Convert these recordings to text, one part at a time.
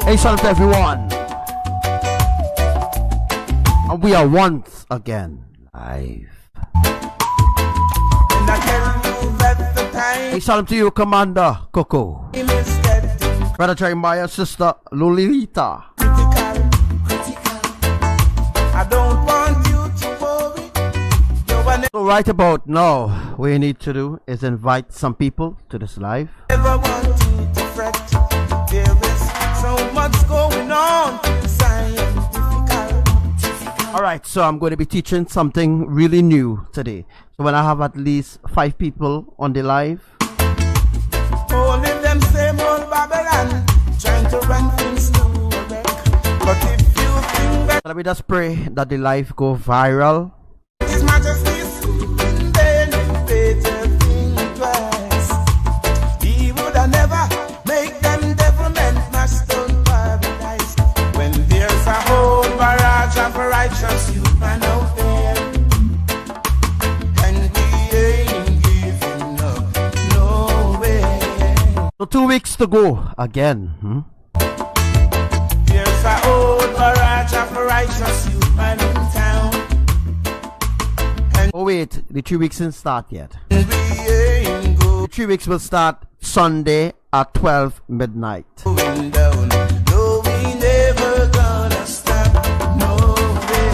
Hey, shout out to everyone. And we are once again live. Hey, shout out to you, Commander Coco. Brother Jeremiah, Sister Lolita. I don't want you to worry. So right about now, what you need to do is invite some people to this live. Never want you to fret. There is so much going on. Alright, so I'm going to be teaching something really new today. So when I have at least 5 people on the live, only them same old Babylon trying to run things to a wreck. But if you think that let me just pray that the live go viral. His Majesty's then you better think twice. He would have never make them devilment master paradise. When there's a whole barrage of righteous youth man out there, and we ain't giving up no way. So 2 weeks to go again. There's a whole barrage of righteous youth man in town. Oh wait, the 3 weeks didn't start yet. And we ain't The 3 weeks will start Sunday at 12 midnight. going down. No, we never gonna stop. No way.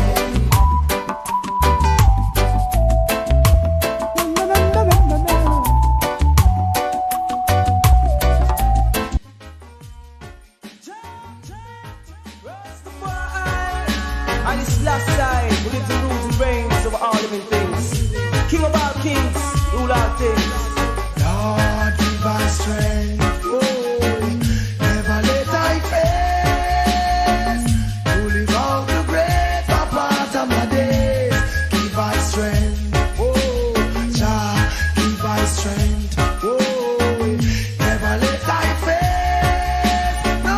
And this last side, who lives and rules and reigns over all living things. King of all kings, rule all things. Lord, give us strength. Never let I face to live out the great part of my days. Give us strength. Jah, give us strength. Never let I face no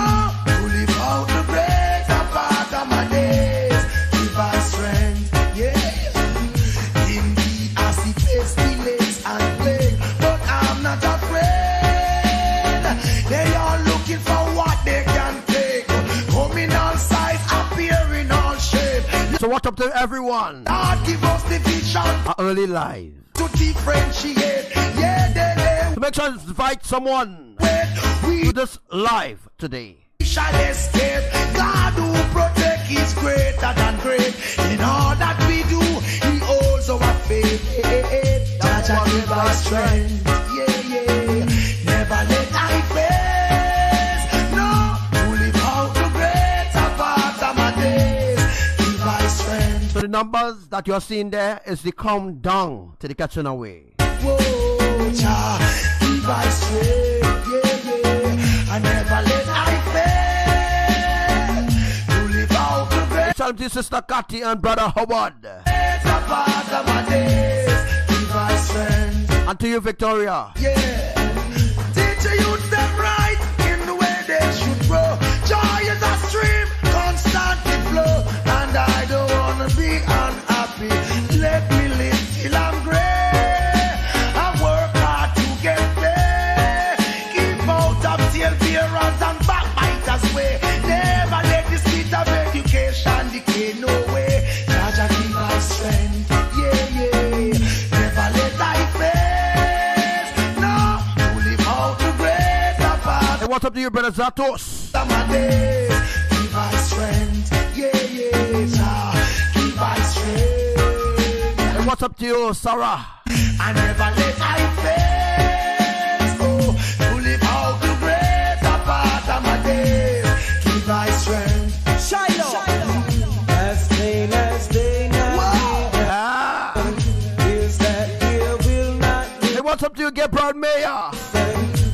So watch up to everyone. God give us the vision Early live. to differentiate. Yeah, So make sure to invite someone we to this live today. shall escape. God who protect is greater than great. In all that we do, He holds our faith. Jah give us strength. Yeah, yeah. Never let I face. No, to live out the greater part of my days. Give us strength. So the numbers that you're seeing there is the countdown to the catching away. Whoa, Jah, give us strength. Yeah, yeah. I never let I fail. To live out the greater Shout out to Sister Cathy and Brother Howard. part of my days. Give us strength. And to you, Victoria. Yeah. Teach the youth them right in the way they should grow. Joy is a stream, constantly flow. And I don't wanna be unhappy. Let me live till I'm great. I work hard to get there. Keep out of tailbearers and backbiters way. Never let the spirit of education decay. No way. Jah give us strength. Yeah, yeah. Never let I fail. No, to live out the greater part. Hey, what's up to you, Brother Zatos? My days, give us strength, yeah, yeah, Jah, give us strength. Hey, what's up to you, Sarah? I never let I face, oh, to live out the greater part of my days, give us strength. As plain as day now. Ah. Is that here will not be. Hey, what's up to you, Gabriel Mayer?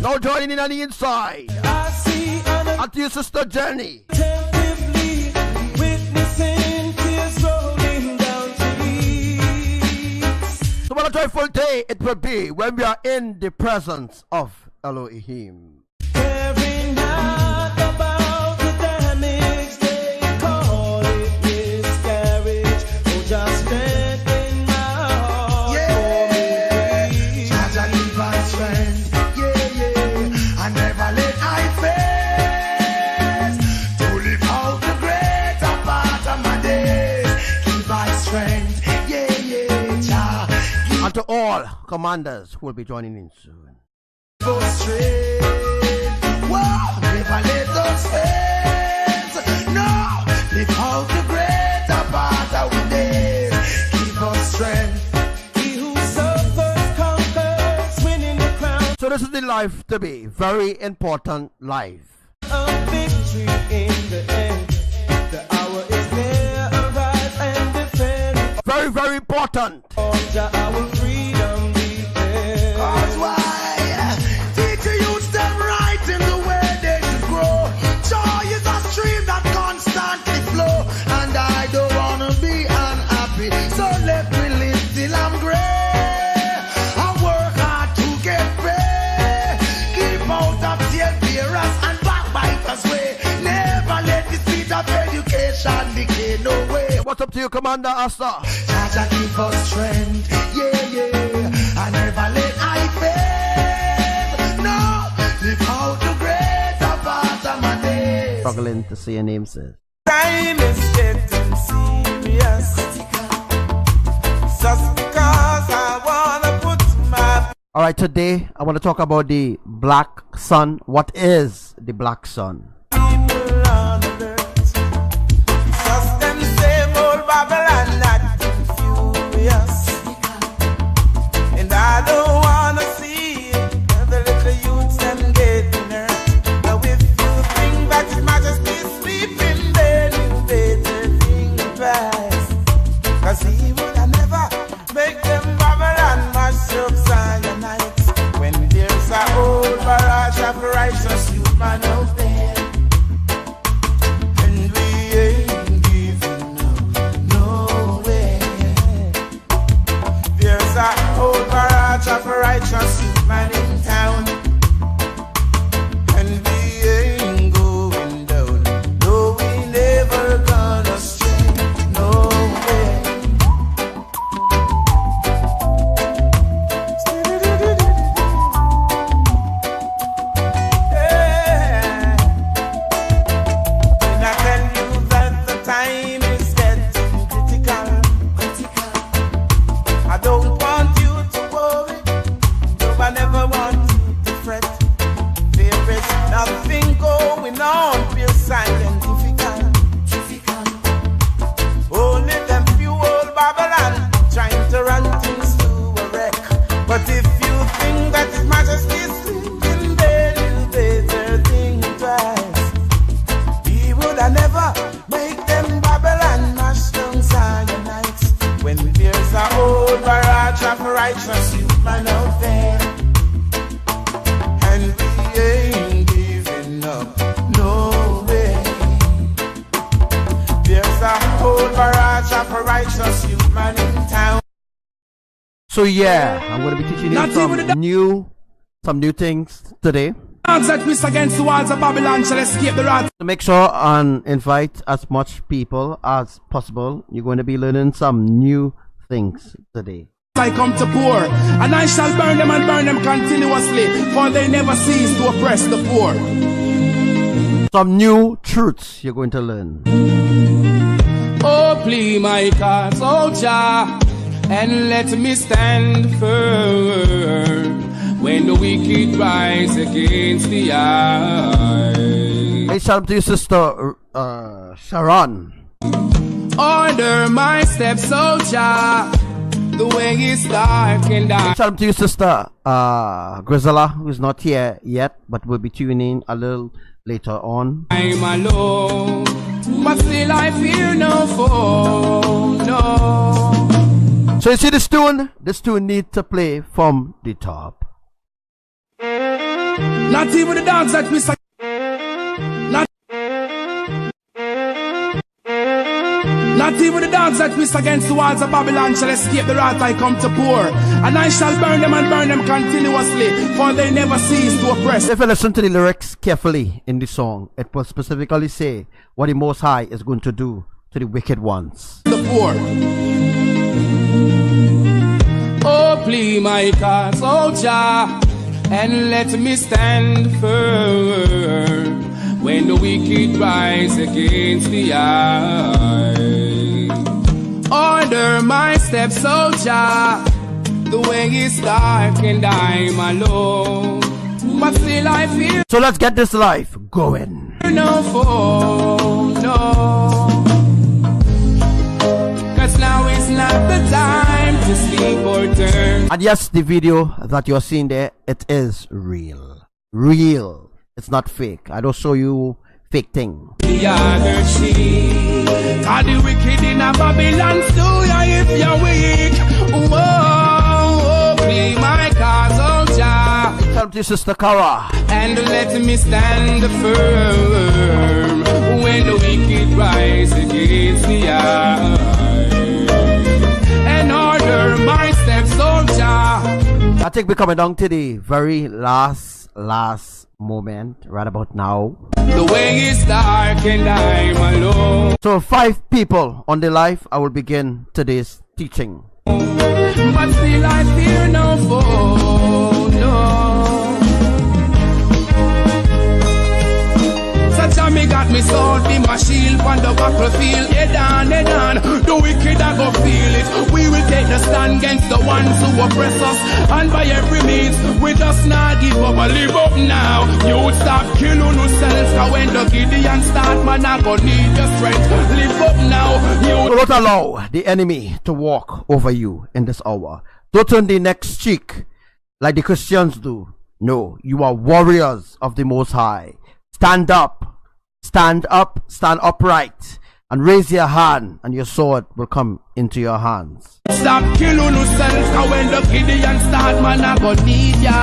Now joining in on the inside. I see And to you, Sister Jenny. unattentively witnessing tears rolling down cheeks. So what a joyful day it will be when we are in the presence of Elohim. Caring not about the damage they call it miscarriage. Oh, just strengthen my heart Yeah, for me, please. Jah give us strength, yeah, yeah, I never let I face, to live out the greater part of my days, give us strength, yeah, yeah, Jah, give And to all commanders who will be joining in soon. us strength, whoa, never let us fail, no, live out the greater part of our days, give us strength. He who suffers conquers, winning the crown So this is the life to be. Very important life. of victory in the end. The hour is near, arise and defend. Very, very important. On Jah our freedom depends. Cause why? Teach the youth them right in the way they should grow. Joy is a stream that constantly flow. And I don't wanna be unhappy. So let me live till I'm great. I work hard to get paid. Keep out of tailbearers and backbiters way. Never let the spirit of education decay. No way. What's up to you, Commander Asa? Jah give us strength, yeah, yeah. I never let I fail. No, live out the greater part of my days. Struggling to see your name, sis. Time is getting serious. Just because I wanna put my Alright, today I want to talk about the black sun. What is the black sun? people on alert. Just them same old Babylon not furious. And I don't wanna see the little youths them getting hurt. Now if you think that His Majesty is sleeping, then you better think twice. 'Cause He would have never make them Babylon mash up Zionites. When there's a whole barrage of righteous human out there, sound pure scientific. Only them few old Babylon trying to run things to a wreck. But if you think that majesty is sleeping, then you better think twice. He would have never make them Babylon mash down Zionites. When there's a old barrage of righteous human out there, and we ain't giving up, no way. There's a whole barrage of righteous human in town. So yeah, I'm going to be teaching you some new things today. That miss against the walls of Babylon shall escape the wrath. So make sure and invite as much people as possible. You're going to be learning some new things today. I come to poor, and I shall burn them and burn them continuously, for they never cease to oppress the poor. Some new truths you're going to learn. Oh, please, my cause, oh Jah, and let me stand firm when the wicked rise against the eye. Hey, shout out to your sister, Sharon. Order my steps, oh Jah, the way is dark and dark. Shout out to your sister, Grisella, who's not here yet, but will be tuning in a little later on. I'm alone, but still I fear no foe, no. So you see this tune? This tune needs to play from the top. Not even the dogs that miss. Not even the dogs that miss against the walls of Babylon shall escape the wrath I come to pour. And I shall burn them and burn them continuously, for they never cease to oppress. If you listen to the lyrics carefully in the song, it will specifically say what the Most High is going to do to the wicked ones. The poor. Oh, please, my cause, oh Jah, and let me stand firm when the wicked rise against the eye. Order my steps, oh Jah, the way is dark and I'm alone, but still I fear. So let's get this life going. No foe, no. Cause now is not the time to sleep or turn. And yes, the video that you're seeing there, it is real. Real. It's not fake. I don't show you fake thing. The other cheek. Cause the wicked in a Babylon stew ya if you're weak. Whoa, be my cause, oh Jah. Come to sister Kara. And let me stand firm when the wicked rise against the eye. And order my steps, oh Jah. I think we're coming down to the very last moment right about now. The way is dark and I'm alone. So 5 people on the live, I will begin today's teaching. But still I fear no foe, no. Me got me sword, be my shield on the battlefield. Head on, the wicked I go feel it. We will take the stand against the ones who oppress us, and by every means we just not give up. I live up now. You stop killing yourself, cause when the Gideon start, man, I go need your strength. Live up now. You do not allow the enemy to walk over you in this hour. Don't turn the next cheek like the Christians do. No, you are warriors of the Most High. Stand up. Stand up, stand upright, and raise your hand, and your sword will come into your hands. Stop killing yourself, cause when the Gideon start, man, I go need ya.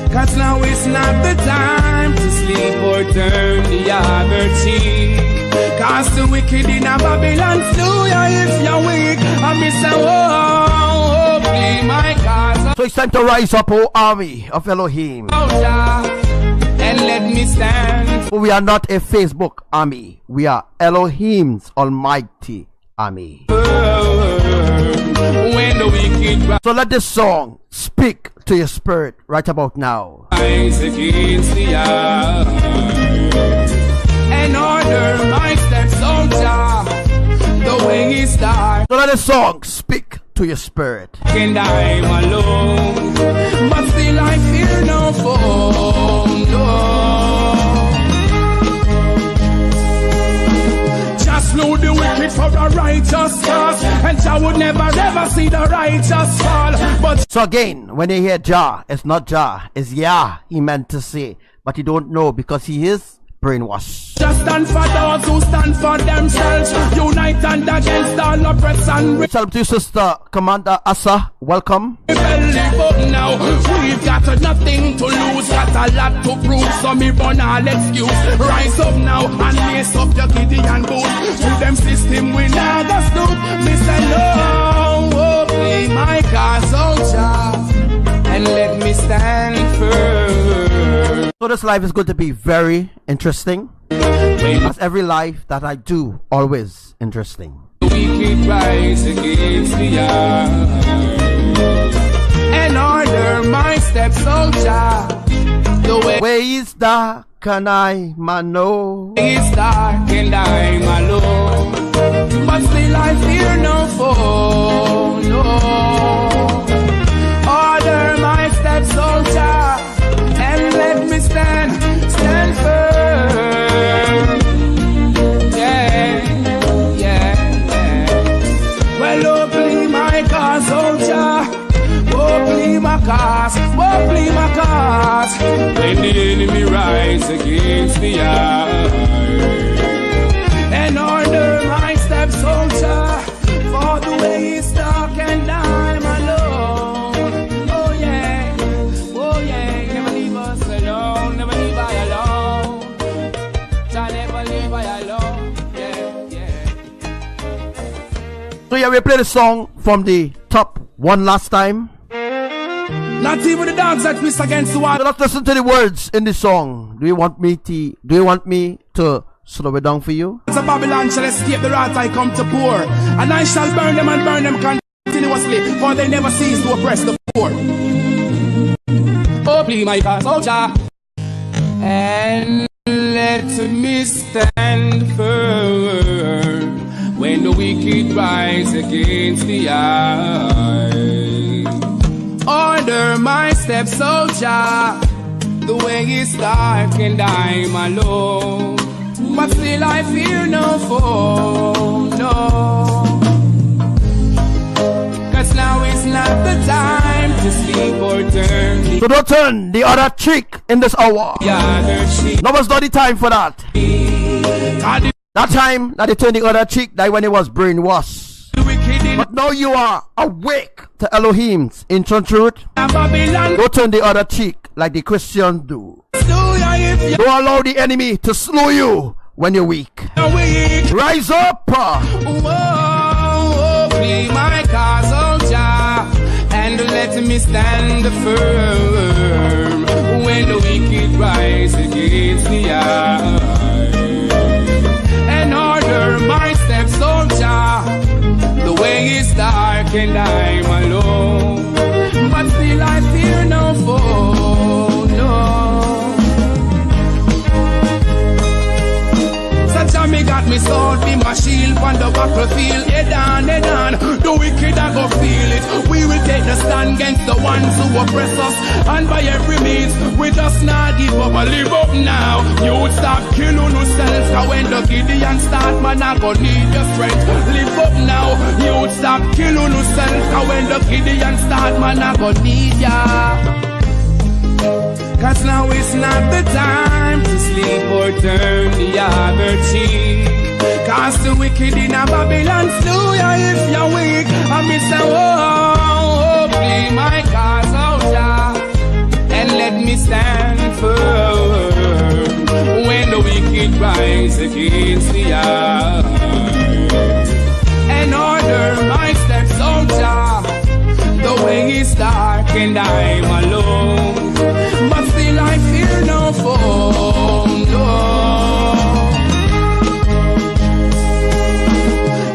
Cause now it's not the time to sleep or turn the other cheek. Cause the wicked in a Babylon slew ya if you're weak. I miss a oh, please, my cause. So it's time to rise up, O army of Elohim. Oh, yeah. And let me stand. We are not a Facebook army. We are Elohim's almighty army. When the wicked so let this song speak to your spirit right about now. Rise against the eye. And order my steps, oh Jah, the way is dark. So let this song speak to your spirit. And I'm alone, but still I fear no foe, no. righteous cause, and Jah would never ever see the righteous fall. But so again, when you hear Jah, it's not Jah, it's Yah he meant to say, but you don't know because he is brainwashed. just stand for those who stand for themselves, unite and against all oppression. Shout out to you, Sister Commander Asa, welcome. Live up now, we've got nothing to lose, got a lot to prove, so me run all excuse. Rise up now and lace up your Gideon boots. To them system we not go stoop. Me say no, oh, play my cause, oh Jah, and let me stand firm. So this life is going to be very interesting, as every life that I do, always interesting. We can rise against the earth and order my steps, oh Jah. The way is dark and I'm know. It's dark and I'm alone, but still I fear no foe, no. Order my steps, oh Jah, and let me stand firm. Yeah, yeah. Well, oh, please my cause, oh Jah. Oh, please my cause, oh, please my cause. When the enemy rise against the earth, and order my steps, oh Jah, for the way is dark and I'm alone. Oh yeah, never leave us alone, never leave I alone. Jah never leave I alone, yeah. So yeah, we play the song from the top one last time. Not even the dogs that piss against the wall. So let's listen to the words in the song. Do you want me to slow it down for you? As a Babylon shall escape the wrath I come to pour, and I shall burn them and burn them continuously, for they never cease to oppress the poor. Oh, please my cause, oh Jah, and let me stand firm when the wicked rise against the earth. Order my steps, oh Jah. The way is dark and I'm alone, but still I fear no foe, no. Cause now is not the time to sleep or turn. So don't turn the other cheek in this hour. No, it's not the time for that. That time that they turned the other cheek, that when it was brainwashed. But now you are awake to Elohim's ancient truth. Don't turn the other cheek like the Christians do. Don't allow the enemy to slow you when you're weak. Rise up. Whoa, be my cause, oh Jah, and let me stand firm when the wicked rise against the earth, and order my steps, oh Jah. The way is dark and I'm alone, but still I fear no foe, no. Such a me got me sword, be my shield on the battlefield. Head on, the wicked I go feel it. We will take the stand against the ones who oppress us, and by every means we just not give up. I live up now. You stop killing yourself, cause when the Gideon start, man, I go need your strength. Live up now. You stop killing yourself, cause when the Gideon start, man, I go need ya. Cause now is not the time to sleep or turn the other cheek. Cause the wicked in a Babylon slew ya if you're weak. And me say, oh, be my cause, oh Jah, and let me stand firm when the wicked rise against the earth, and order my steps, oh Jah. The way is dark and I'm alone, but still I fear no foe, no.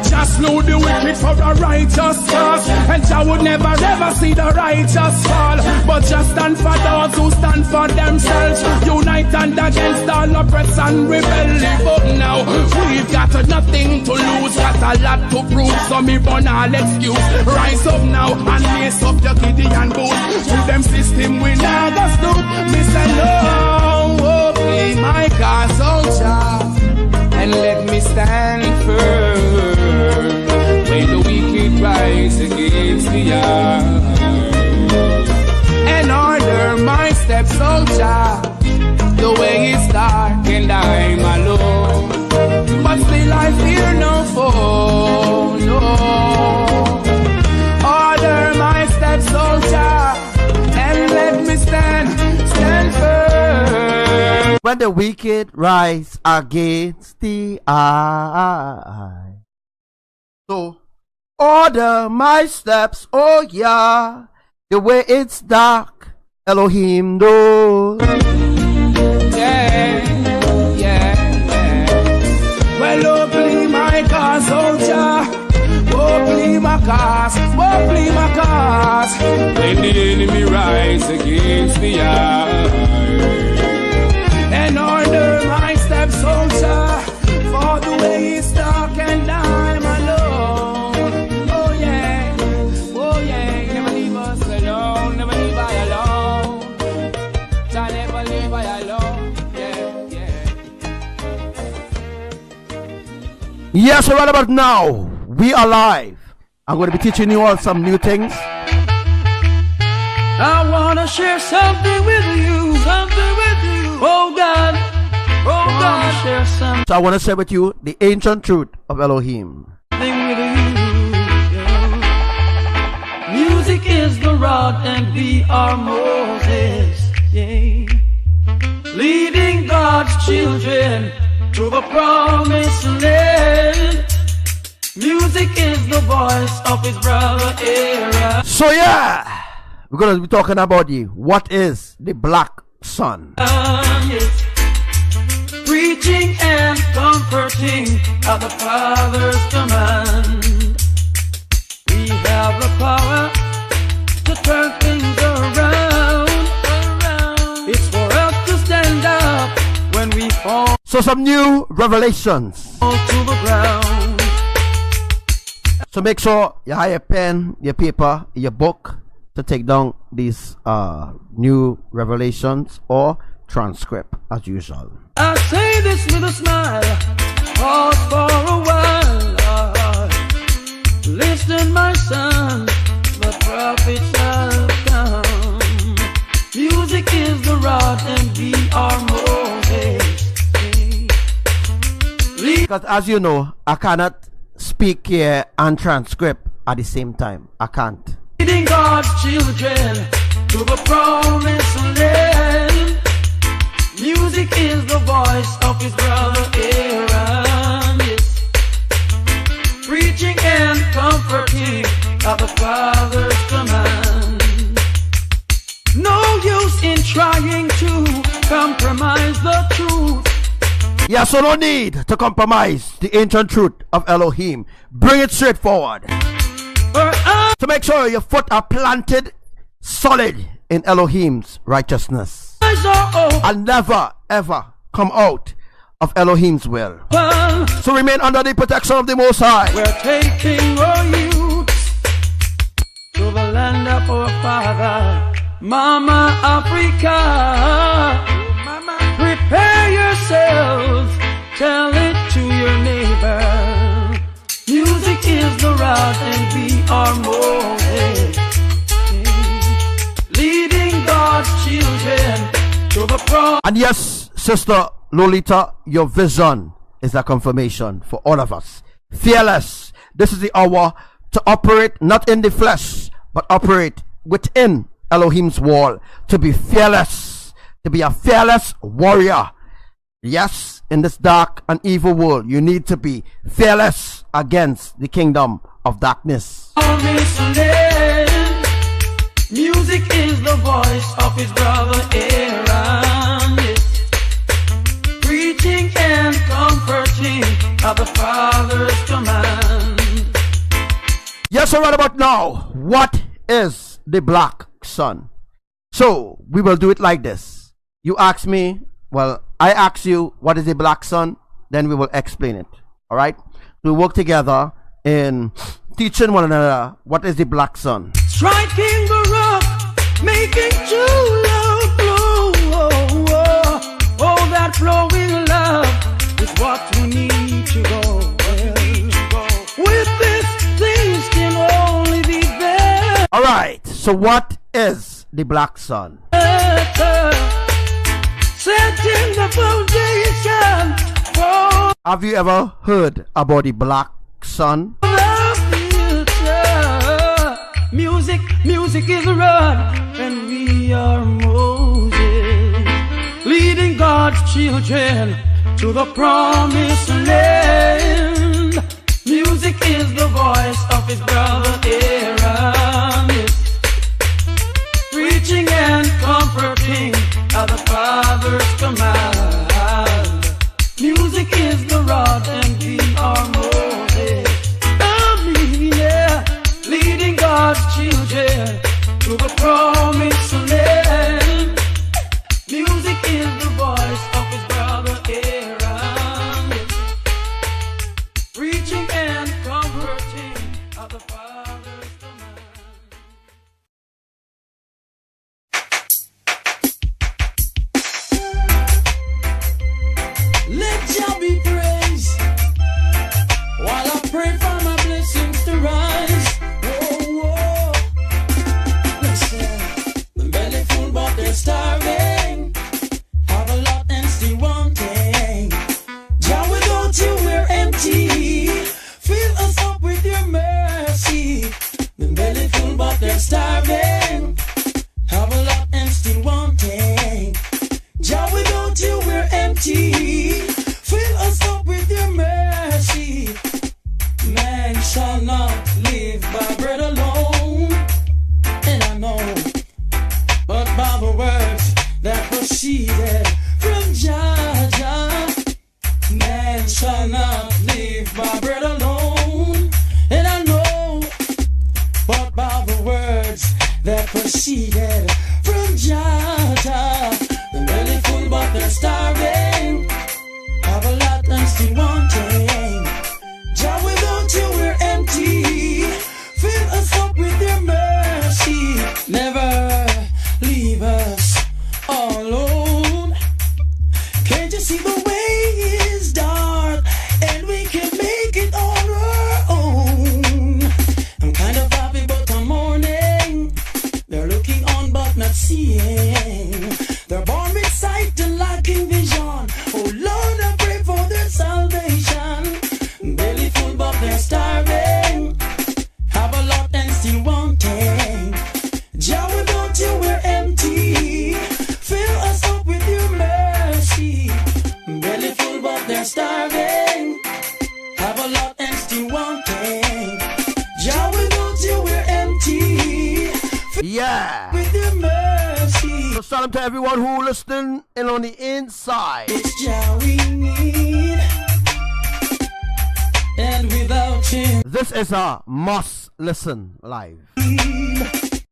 Just know the wicked for a righteous cause, and Jah would never ever see the righteous fall. But just stand for those who stand for themselves, unite and against all oppression, rebel. Live up now, we've got nothing to lose, got a lot to prove, so me run all excuse. Rise up now and lace up your Gideon boots. To them system we not go stoop. Me say no, oh, be my cause, oh Jah, and let me stand firm when the wicked rise against the eye. So order my steps, oh yeah, the way it's dark, Elohim knows. Yeah, yeah, yeah. Well, oh, please my cause, oh Jah. Oh, please my cause, oh, please my cause. When the enemy rise against the eye. And order my steps, oh Jah, for the way it's dark and I'm alone. Oh yeah, never leave us alone, never leave I alone. Jah never leave I alone, yeah. Yes, so right about now, we are live. I'm going to be teaching you all some new things. I wanna share something with you, oh God, share something So I want to share with you the ancient truth of Elohim. with you. Yeah. Music is the rod and we are Moses, yeah. Leading God's children to the promised land. Music is the voice of his brother Aaron. So yeah, we're going to be talking about what is the black sun. Yes. Preaching and comforting at the Father's command. We have the power to turn things around. It's for us to stand up when we fall So some new revelations. to the ground. So make sure you have your pen, your paper, your book to take down these new revelations or transcript as usual. I say this with a smile, pause for a while. Listen, my son, the prophets have come. Music is the rod and we are Moses. Because as you know, I cannot speak here and transcript at the same time. I can't. Leading God's children to the promised land. Music is the voice of his brother Aaron. Yes. Preaching and comforting at the Father's command. No use in trying to compromise the truth. Yeah, so no need to compromise the ancient truth of Elohim. Bring it straight forward. So make sure your foot are planted solid in Elohim's righteousness. And never ever come out of Elohim's will. So remain under the protection of the Most High. We're taking our youth to the land of our father, Mama Africa. Prepare yourselves, tell it to your neighbor. Music is the rod and we are Moses. Leading God's children to the promise. And yes, Sister Lolita, your vision is a confirmation for all of us. Fearless. This is the hour to operate not in the flesh, but operate within Elohim's wall. To be fearless. To be a fearless warrior. Yes, in this dark and evil world, you need to be fearless against the kingdom of darkness. Music is the voice of his brother Aaron. Yes. Preaching and comforting at the Father's command. Yes, so right about now, what is the black sun? So we will do it like this. You ask me, well, I ask you, what is the black sun? Then we will explain it. All right? We work together in teaching one another what is the black sun. Striking the rock, making true love flow. Oh, that flowing love is what we need to go. With this, things can only be better. All right. So what is the black sun? Setting the foundation for Have you ever heard about the black sun? the future. Music is a rod, and we are Moses, leading God. God's children to the promised land. Music is the voice of his brother Aaron, preaching and comforting at the Father's command. Music is the rod and we are Moses. Yeah, leading God's children to the promised land. Music is the voice of his brother Aaron, preaching and comforting at the Father's command. Let Jah be praised while I pray for my blessings to rise. Oh, oh. Listen, the belly full but they're starving. Have a lot and still wanting. Jah, without you we're empty. Fill us up with your mercy. The belly full but they're starving. Have a lot and still wanting. Jah, without you we're empty. Fill us up with your mercy. Man shall not live by bread alone, and I know, but by the words that proceeded from Jah Jah. Man shall not live by bread alone, and I know, but by the words that proceeded from Jah Jah. The belly full but they're starving. Have a lot and still wanting. Jah, without you we're empty. Fill us up with your mercy. Never leave us alone. Can't you see the way is dark and we can make it on our own? I'm kind of happy but I'm mourning. They're looking on but not seeing. They're born with sight and lacking vision. Oh Lord, I pray for their salvation. Belly full but they're starving. Have a lot and still wanting. Jah, without you we're empty. Fill us up with your mercy. Belly full but they're starving. Have a lot and still wanting. Jah, without you we're empty. Yeah. With your mercy. So salam to everyone who listening and on the inside. It's Jah we need. And without him, This is a must listen live.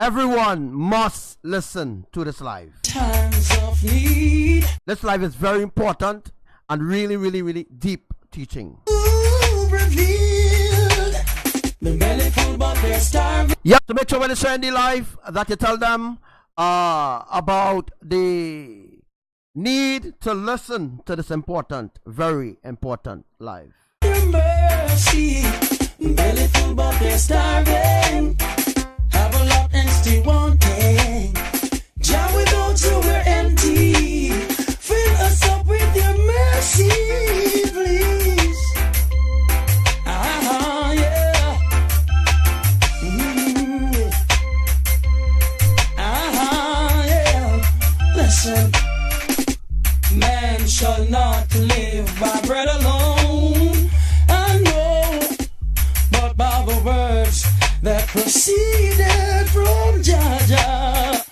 Everyone must listen to this live. times of need. This live is very important and really deep teaching. Ooh, revealed. The belly full but they're starving. Yeah, to make sure when you share in the live that you tell them about the need to listen to this important, very important live. Your mercy. Belly full but they're starving. Have a lot and still wanting. Jah, without you we're empty. Fill us up with your mercy, please. Ah, yeah. Ah, yeah. Listen. Man shall not live by bread alone. I know, but by the words that proceeded from Jah Jah.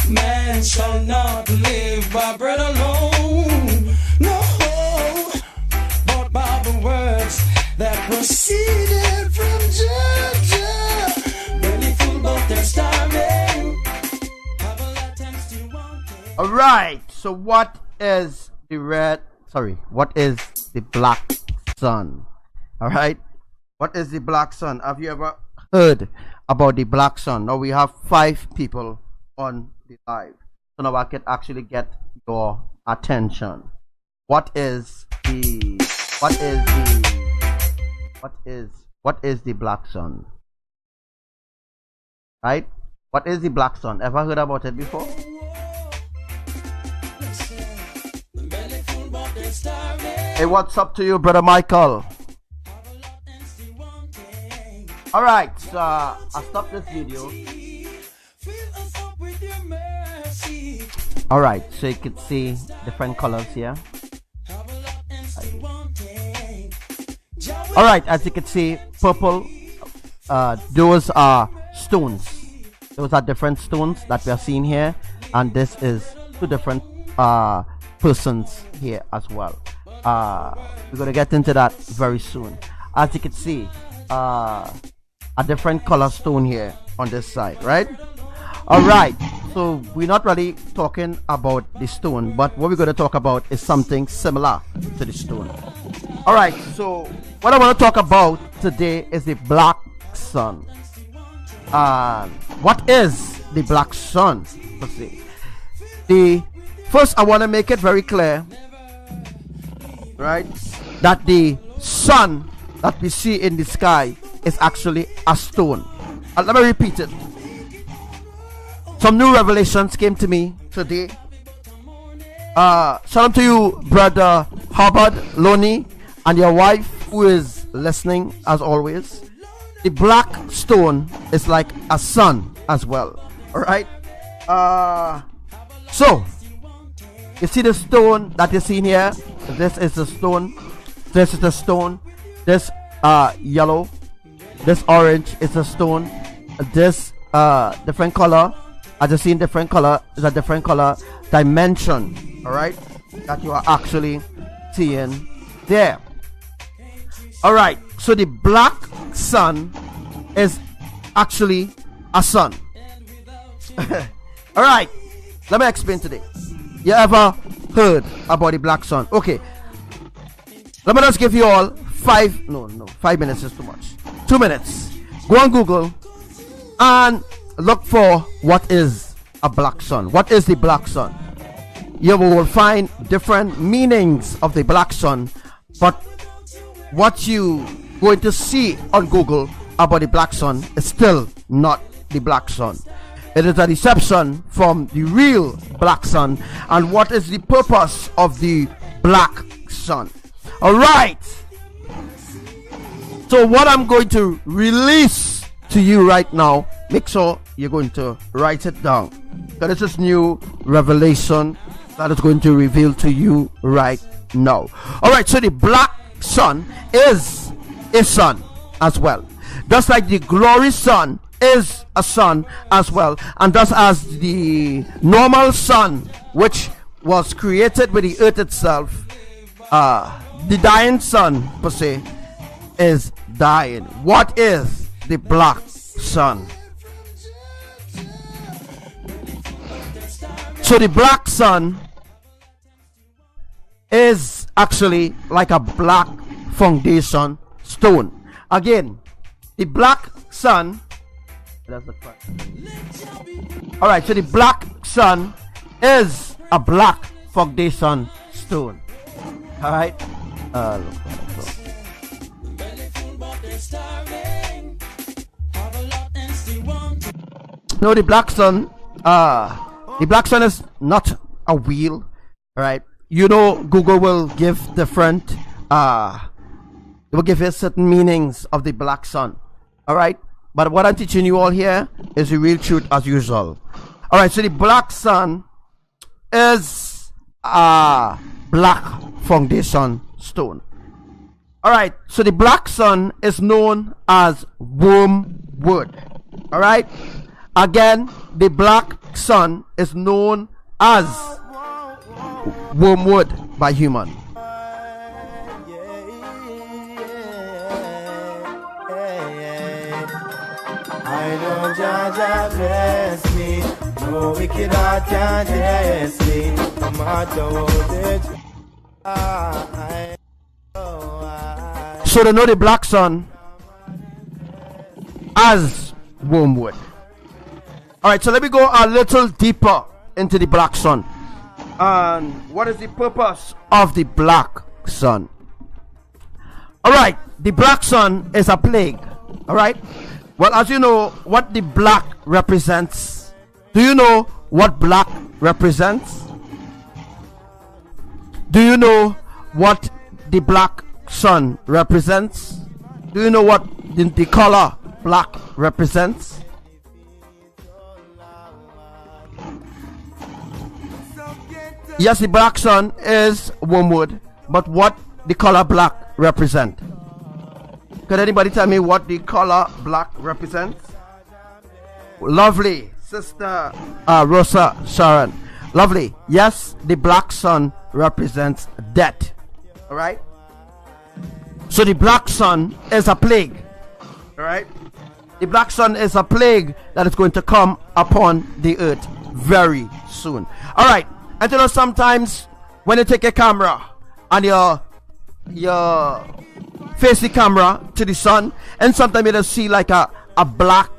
Man shall not live by bread alone. No, but by the words that proceeded from Jah Jah. Belly full but they're starving. Have a lot and still wanting. Alright, so what is what is the black sun? Alright, what is the black sun? Have you ever heard about the black sun? Now we have 5 people on the live, so now I can actually get your attention. What is the black sun? Right? What is the black sun? Ever heard about it before? Hey, what's up to you, brother Michael? Alright, so I stopped this video. All right, so you can see different colors here. All right, as you can see, purple, those are stones. Those are different stones that we are seeing here, and this is two different persons here as well. We're gonna get into that very soon. As you can see, a different color stone here on this side, right? All right, so we're not really talking about the stone, but what we're going to talk about is something similar to the stone. All right, so what I want to talk about today is the black sun. What is the black sun? Let's see. First, I want to make it very clear, right, that the sun that we see in the sky is actually a stone. Let me repeat it. Some new revelations came to me today. Shalom to you, brother Hubbard Loney, and your wife who is listening as always. The black stone is like a sun as well. Alright? So you see the stone that you see here? This is the stone. This is the stone. This yellow. This orange is a stone. This different color. As you see in different color, is a different color dimension, all right, that you are actually seeing there. All right, so the black sun is actually a sun. All right, let me explain today. You ever heard about the black sun? Okay, let me just give you all 5 minutes is too much. 2 minutes. Go on Google and look for what is a black sun. What is the black sun? You will find different meanings of the black sun, but what you going to see on Google about the black sun is still not the black sun. It is a deception from the real black sun. And what is the purpose of the black sun? All right, so what I'm going to release to you right now, make sure you're going to write it down, because this is new revelation that is going to reveal to you right now. All right, so the black sun is a sun as well, just like the glory sun is a sun as well, and just as the normal sun, which was created with the earth itself, the dying sun per se is dying. What is the black sun? So the black sun is actually like a black foundation stone. Again, the black sun, all right, so the black sun is a black foundation stone. All right, no, the black sun, the black sun is not a wheel, right? You know, Google will give different, it will give you certain meanings of the black sun, all right? But what I'm teaching you all here is the real truth as usual. All right, so the black sun is a black foundation stone. All right, so the black sun is known as wormwood. All right, again, the black sun is known as wormwood by human. I know Jaja bless me, no wicked heart can test me. No matter what it So they know the black sun as wormwood. Alright, so let me go a little deeper into the black sun. And what is the purpose of the black sun? Alright, the black sun is a plague. Alright, well, as you know what the black represents. Do you know what black represents? Do you know what the black sun represents? Do you know what the color black represents? Yes, the black sun is wormwood, but what the color black represent? Can anybody tell me what the color black represents? Lovely, Sister Rosa Sharon. Lovely. Yes, the black sun represents death. All right. So the black sun is a plague. All right. The black sun is a plague that is going to come upon the earth very soon. All right. And you know, sometimes when you take a camera and you face the camera to the sun, and sometimes you just see like a black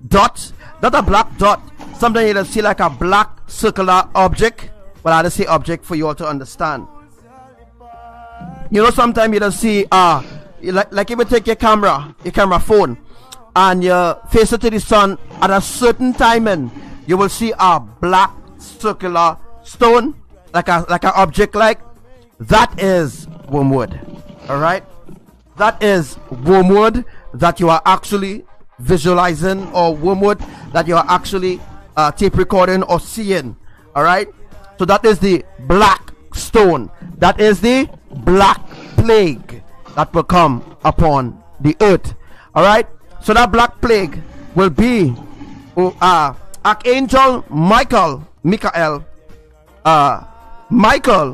dot. Not a black dot. Sometimes you just see like a black circular object. Well, I just say object for you all to understand. You know, sometimes you just see like if you take your camera phone, and you face it to the sun at a certain timing, you will see a black circular stone, like an object like that is wormwood. All right, that is wormwood that you are actually visualizing, or wormwood that you are actually tape recording or seeing. All right, so that is the black stone. That is the black plague that will come upon the earth. All right, so that black plague will be Archangel Michael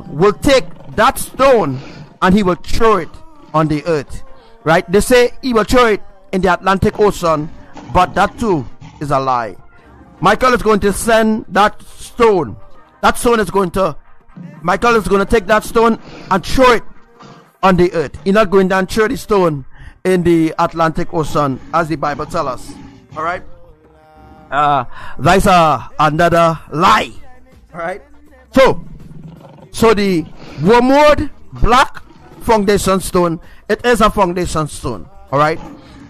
will take that stone and he will throw it on the earth. Right, they say he will throw it in the Atlantic Ocean, but that too is a lie. Michael is going to send that stone. Michael is going to take that stone and throw it on the earth. He's not going to throw the stone in the Atlantic Ocean, as the Bible tells us. All right, that's another lie. All right, so the wormwood black foundation stone, it is a foundation stone. All right,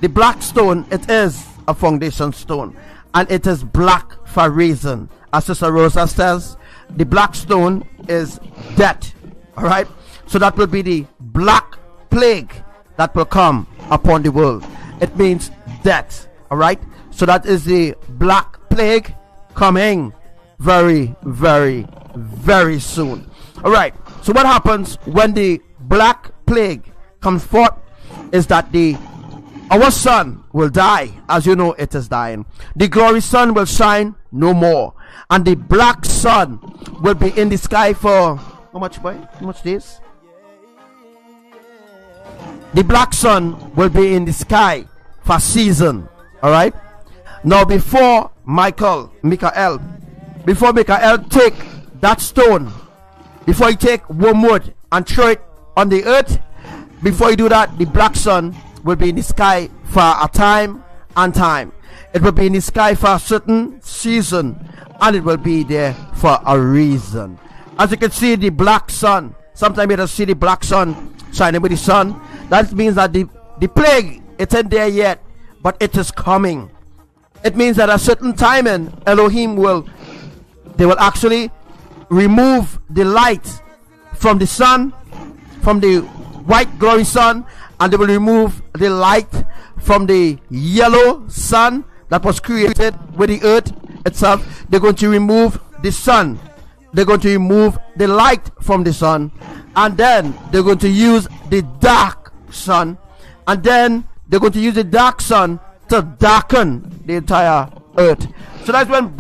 the black stone, it is a foundation stone, and it is black for a reason. As Sister Rosa says, the black stone is death. All right, so that will be the black plague that will come upon the world. It means death. All right, so that is the black plague coming very, very, very soon. All right, so what happens when the black plague comes forth is that our sun will die. As you know, it is dying. The glory sun will shine no more, and the black sun will be in the sky for how much days? The black sun will be in the sky for season. All right, now before Michael take that stone, before he take wormwood and throw it on the earth, before you do that, the black sun will be in the sky for a time and time. It will be in the sky for a certain season, and it will be there for a reason. As you can see, the black sun, sometimes you just see the black sun shining with the sun. That means that the plague, it's not there yet, but it is coming. It means that at a certain time, Elohim will actually remove the light from the sun, from the white glory sun, and they will remove the light from the yellow sun that was created with the earth itself. They're going to remove the sun. They're going to remove the light from the sun, and then they're going to use the dark sun, and then they're going to use the dark sun to darken the entire earth. So that's when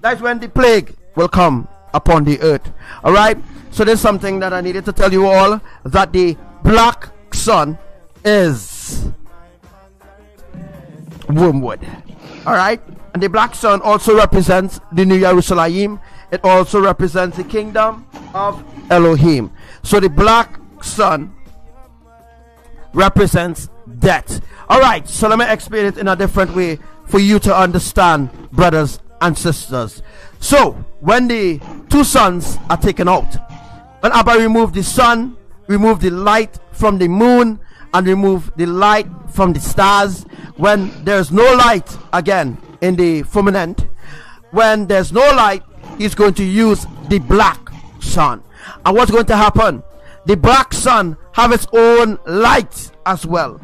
that's when the plague will come upon the earth. All right, so there's something that I needed to tell you all, that the black sun is wormwood. All right, and the black sun also represents the New Jerusalem. It also represents the kingdom of Elohim. So the black sun represents death. All right, so let me explain it in a different way for you to understand, brothers and sisters. So when the two suns are taken out, when Abba removed the sun, remove the light from the moon, and remove the light from the stars, when there's no light again in the firmament, when there's no light, he's going to use the black sun. And what's going to happen? The black sun have its own light as well.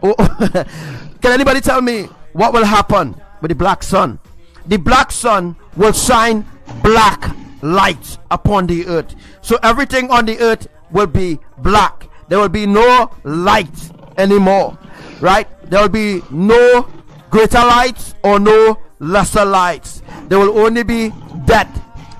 Can anybody tell me what will happen with the black sun? The black sun will shine black light upon the earth. So everything on the earth will be black. There will be no light anymore, right? There will be no greater lights or no lesser lights. There will only be death,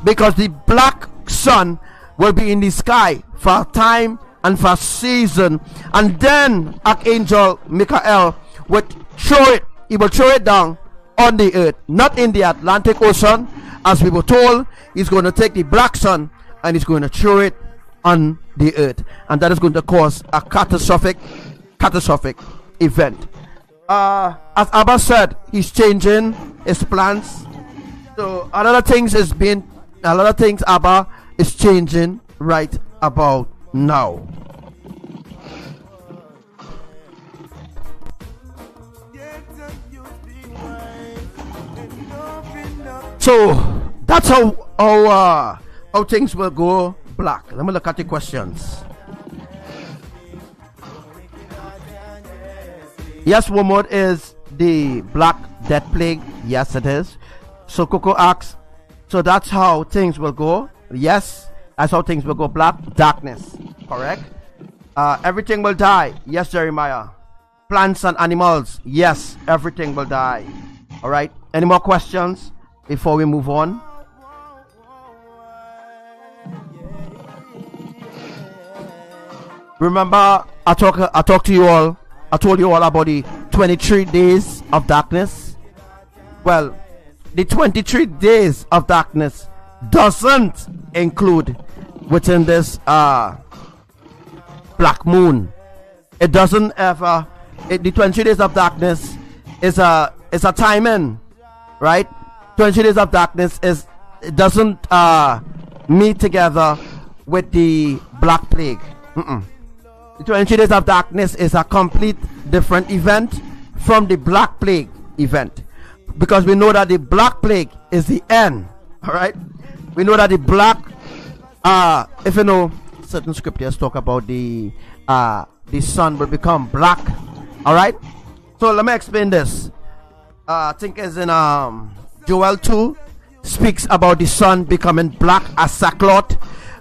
because the black sun will be in the sky for a time and for a season, and then Archangel Michael would throw it. He will throw it down on the earth, not in the Atlantic Ocean, as we were told. He's going to take the black sun and he's going to throw it on the earth, and that is going to cause a catastrophic event. As Abba said, he's changing his plans. So a lot of things Abba is changing right about now. So that's how things will go black. Let me look at the questions. Yes, Wormwood is the black death plague. Yes, it is. So Coco asks, so that's how things will go. Yes, that's how things will go black. Darkness, correct. Everything will die. Yes, Jeremiah. Plants and animals. Yes, everything will die. All right. Any more questions before we move on? Remember, I talked to you all. I told you all about the 23 days of darkness. Well, the 23 days of darkness doesn't include within this black moon. It doesn't ever. The 23 days of darkness is a timing, right? 23 days of darkness it doesn't meet together with the black plague. The 23 days of darkness is a complete different event from the black plague event, because we know that the black plague is the end. All right, we know that the black if you know, certain scriptures talk about the sun will become black. All right, so let me explain this. I think it's in Joel 2 speaks about the sun becoming black as sackcloth.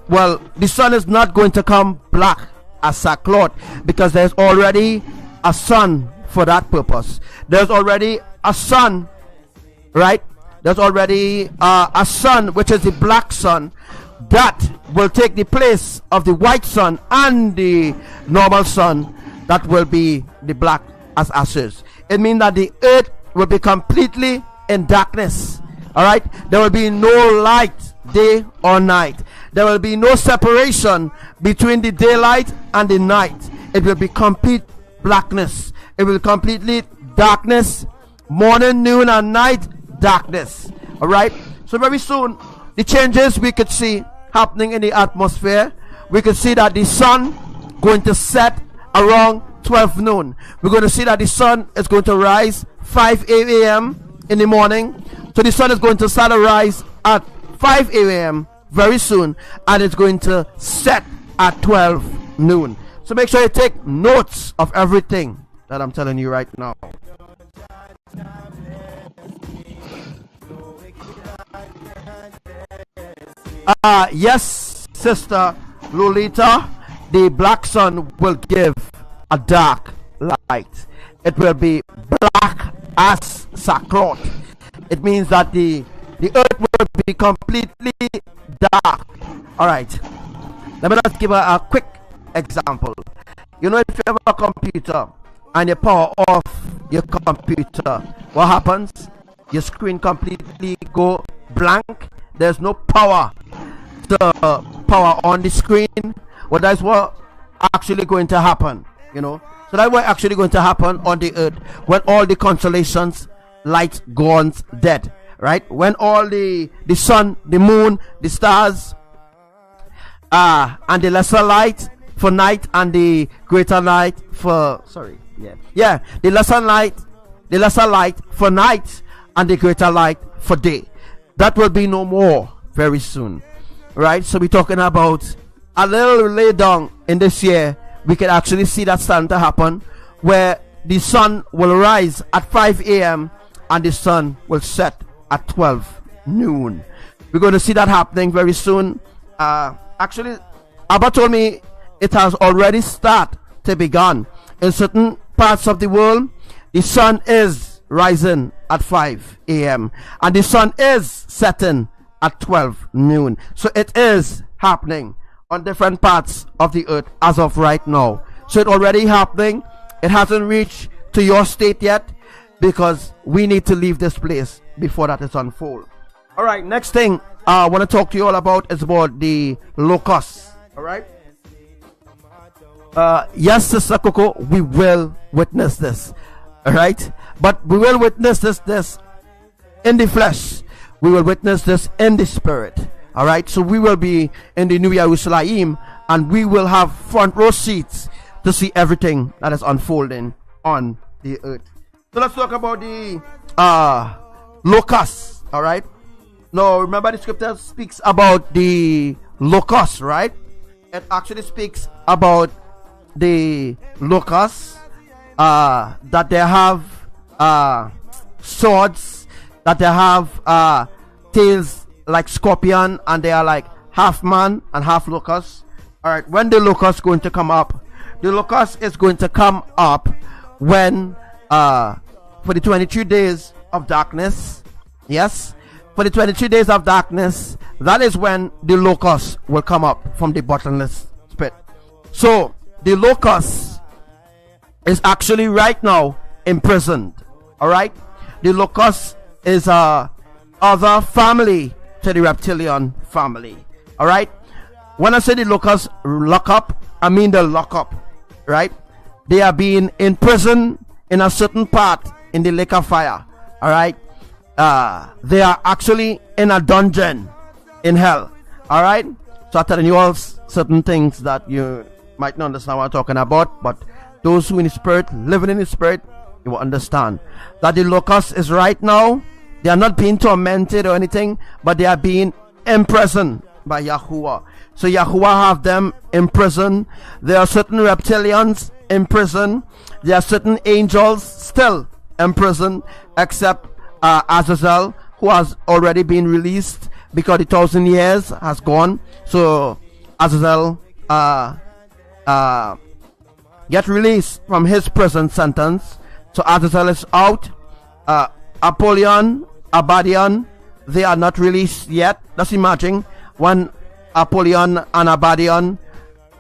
Well, the sun is not going to come black as sackcloth, because there's already a sun for that purpose. There's already a sun, right? There's already a sun, which is the black sun, that will take the place of the white sun and the normal sun that will be the black as ashes. It means that the earth will be completely in darkness. All right, there will be no light day or night. There will be no separation between the daylight and the night. It will be complete blackness. It will completely darkness, morning, noon, and night darkness. All right, so very soon the changes we could see happening in the atmosphere. We could see that the sun going to set around 12 noon. We're going to see that the sun is going to rise 5 a.m. in the morning. So the sun is going to start to rise at 5 a.m. very soon, and it's going to set at 12 noon. So make sure you take notes of everything that I'm telling you right now. Yes, Sister Lolita, the black sun will give a dark light. It will be black as sackcloth. It means that the earth will be completely dark. All right, let me just give a quick example. You know, if you have a computer and you power off your computer, what happens? Your screen completely go blank. There's no power to power on the screen. Well, that's what actually going to happen, you know. So that's what actually going to happen on the earth when all the constellations lights goes dead, right? When all the sun, the moon, the stars, and the lesser light for night and the greater light for the lesser light for night and the greater light for day, that will be no more very soon, right? So we're talking about a little lay down in this year. We can actually see that starting to happen, where the sun will rise at 5 a.m. and the sun will set at 12 noon. We're going to see that happening very soon. Actually, Abba told me it has already started to begun. In certain parts of the world, the sun is rising at 5 a.m. and the sun is setting at 12 noon. So it is happening on different parts of the earth as of right now. So it's already happening. It hasn't reached to your state yet, because we need to leave this place before that is unfold. All right, next thing I want to talk to you all about is about the locusts. All right. Yes, Sister Coco, we will witness this. All right, but we will witness this in the flesh. We will witness this in the spirit. All right, so we will be in the New Jerusalem, and we will have front row seats to see everything that is unfolding on the earth. So let's talk about the locusts. All right. Now remember, the scripture speaks about the locusts, right? It actually speaks about the locusts that they have swords, that they have tails like scorpion, and they are like half man and half locust. All right, when the locust going to come up? The locust is going to come up when for the 22 days of darkness. Yes, for the 22 days of darkness, that is when the locust will come up from the bottomless pit. So the locust is actually right now imprisoned. All right, the locust is other family to the reptilian family. All right, when I say the locusts lock up, I mean the lock up. Right, they are being imprisoned in a certain part in the lake of fire. All right, they are actually in a dungeon in hell. All right, so I'm telling you all certain things that you might not understand what I'm talking about, but those who in the spirit, living in the spirit, you will understand that the locust is right now, they are not being tormented or anything, but they are being imprisoned by Yahuwah. So Yahuwah have them in prison. There are certain reptilians in prison. There are certain angels still in prison, except Azazel, who has already been released because the 1,000 years has gone. So Azazel get released from his prison sentence. So Azazel is out. Apollyon, Abaddon, they are not released yet. Let's imagine when Apollyon and Abaddon,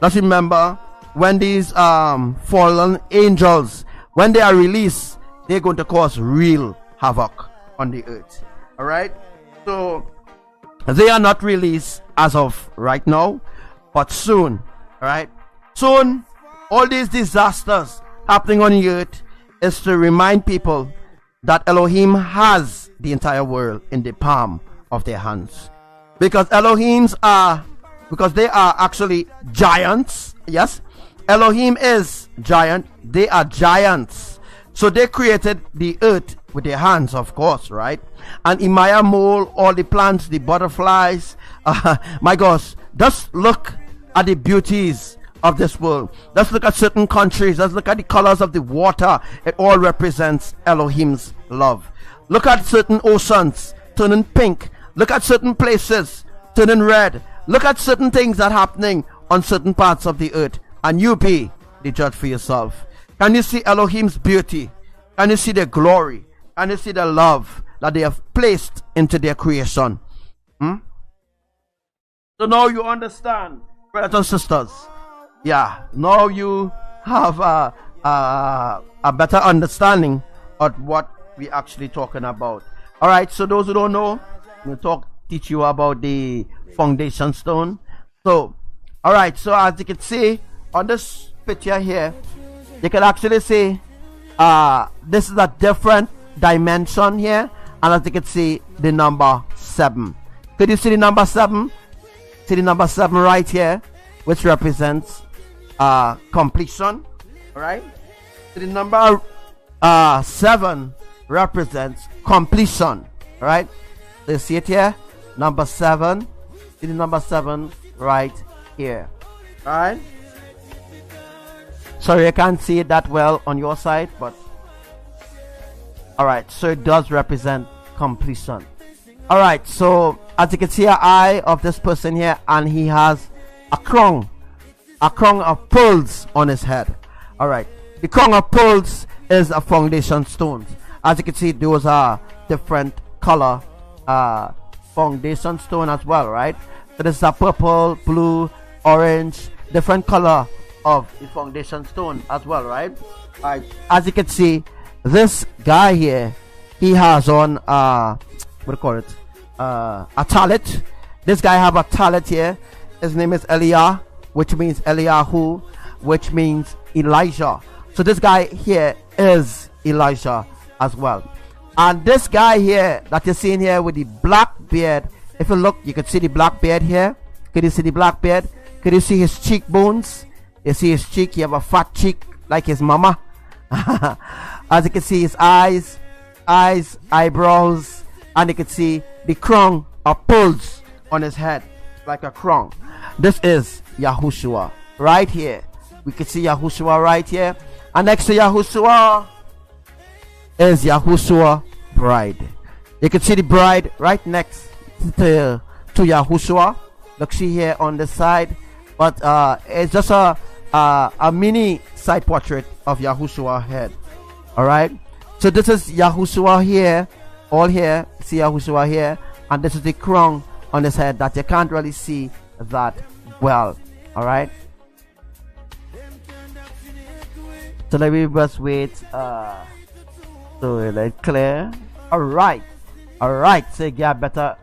let's remember when these fallen angels, when they are released, they're going to cause real havoc on the earth. All right, so they are not released as of right now, but soon. All right, soon all these disasters happening on the earth is to remind people that Elohim has the entire world in the palm of their hands. Because Elohims are, because they are actually giants. Yes, Elohim is giant. They are giants. So they created the earth with their hands, of course, right? And Imaya mole, all the plants, the butterflies. My gosh, just look at the beauties of this world. Let's look at certain countries. Let's look at the colors of the water. It all represents Elohim's love. Look at certain oceans turning pink. Look at certain places turning red. Look at certain things that are happening on certain parts of the earth, and you be the judge for yourself. Can you see Elohim's beauty? Can you see their glory? Can you see the love that they have placed into their creation? So now you understand, brothers and sisters. Yeah, now you have a better understanding of what we're actually talking about. All right, so those who don't know, we'll teach you about the foundation stone. So, all right, so as you can see on this picture here, you can actually see this is a different dimension here, and as you can see, the number 7. Could you see the number 7? See the number 7 right here, which represents completion. All right, so the number 7 represents completion. All right, so you see it here, number 7. See the number 7 right here. All right, sorry I can't see it that well on your side, but all right, so it does represent completion. All right, so as you can see, an eye of this person here, and he has a crown of pearls on his head. All right, the crown of pearls is a foundation stone. As you can see, those are different color foundation stone as well, right? So this is a purple, blue, orange, different color of the foundation stone as well, right? Right. As you can see, this guy here, he has on what do you call it, a talent. This guy have a talent here. His name is Eliah, which means Eliyahu, which means Elijah. So this guy here is Elijah as well. And this guy here that you're seeing here with the black beard, if you look, you can see the black beard here. Can you see the black beard? Can you see his cheekbones? You see his cheek, he have a fat cheek like his mama. As you can see, his eyes, eyebrows, and you can see the crown of pearls on his head like a crown. This is Yahushua right here. We can see Yahushua right here, and next to Yahushua is Yahushua bride. You can see the bride right next to Yahushua. Look, see here on the side, but it's just a mini side portrait of Yahushua head. All right, so this is Yahushua here, all here. See Yahushua here, and this is the crown on his head that you can't really see that well. All right, so let me just wait so it's clear. All right, so you get a better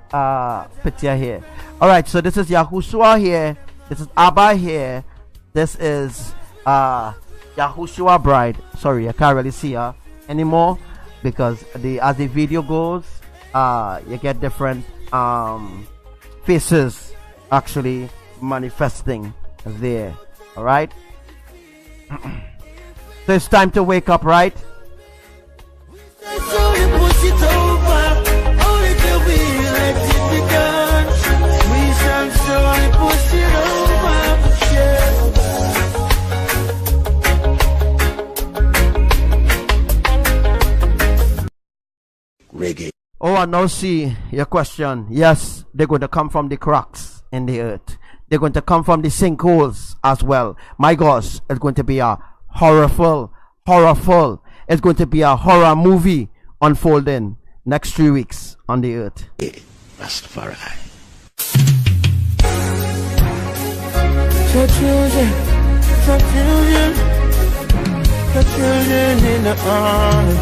picture here. All right, so this is Yahushua here, this is Abba here, this is Yahushua bride. Sorry, I can't really see her anymore because as the video goes, you get different faces actually manifesting there. All right, so it's time to wake up, right? Reggae. Oh, I now see your question. Yes, they're going to come from the cracks in the earth. They're going to come from the sinkholes as well. My gosh, it's going to be a horrorful. It's going to be a horror movie unfolding next 3 weeks on the earth. Rastafari. Children in the army.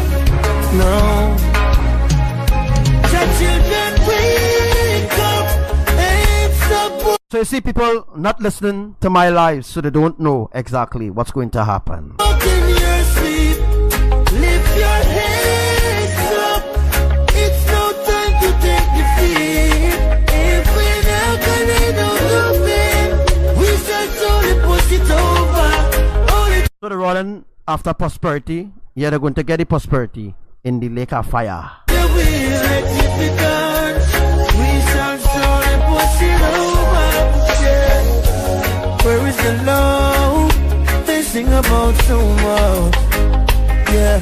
No. So you see, people not listening to my live, so they don't know exactly what's going to happen. Lift your heads up. It's no time to take defeat. If we're not gonna do nothing, we shall slowly push it over. So they're running after prosperity. Yeah, they're going to get the prosperity in the lake of fire. We let it be done. We shall slowly push it over. Yeah. Where is the love? They sing about so much. Yeah.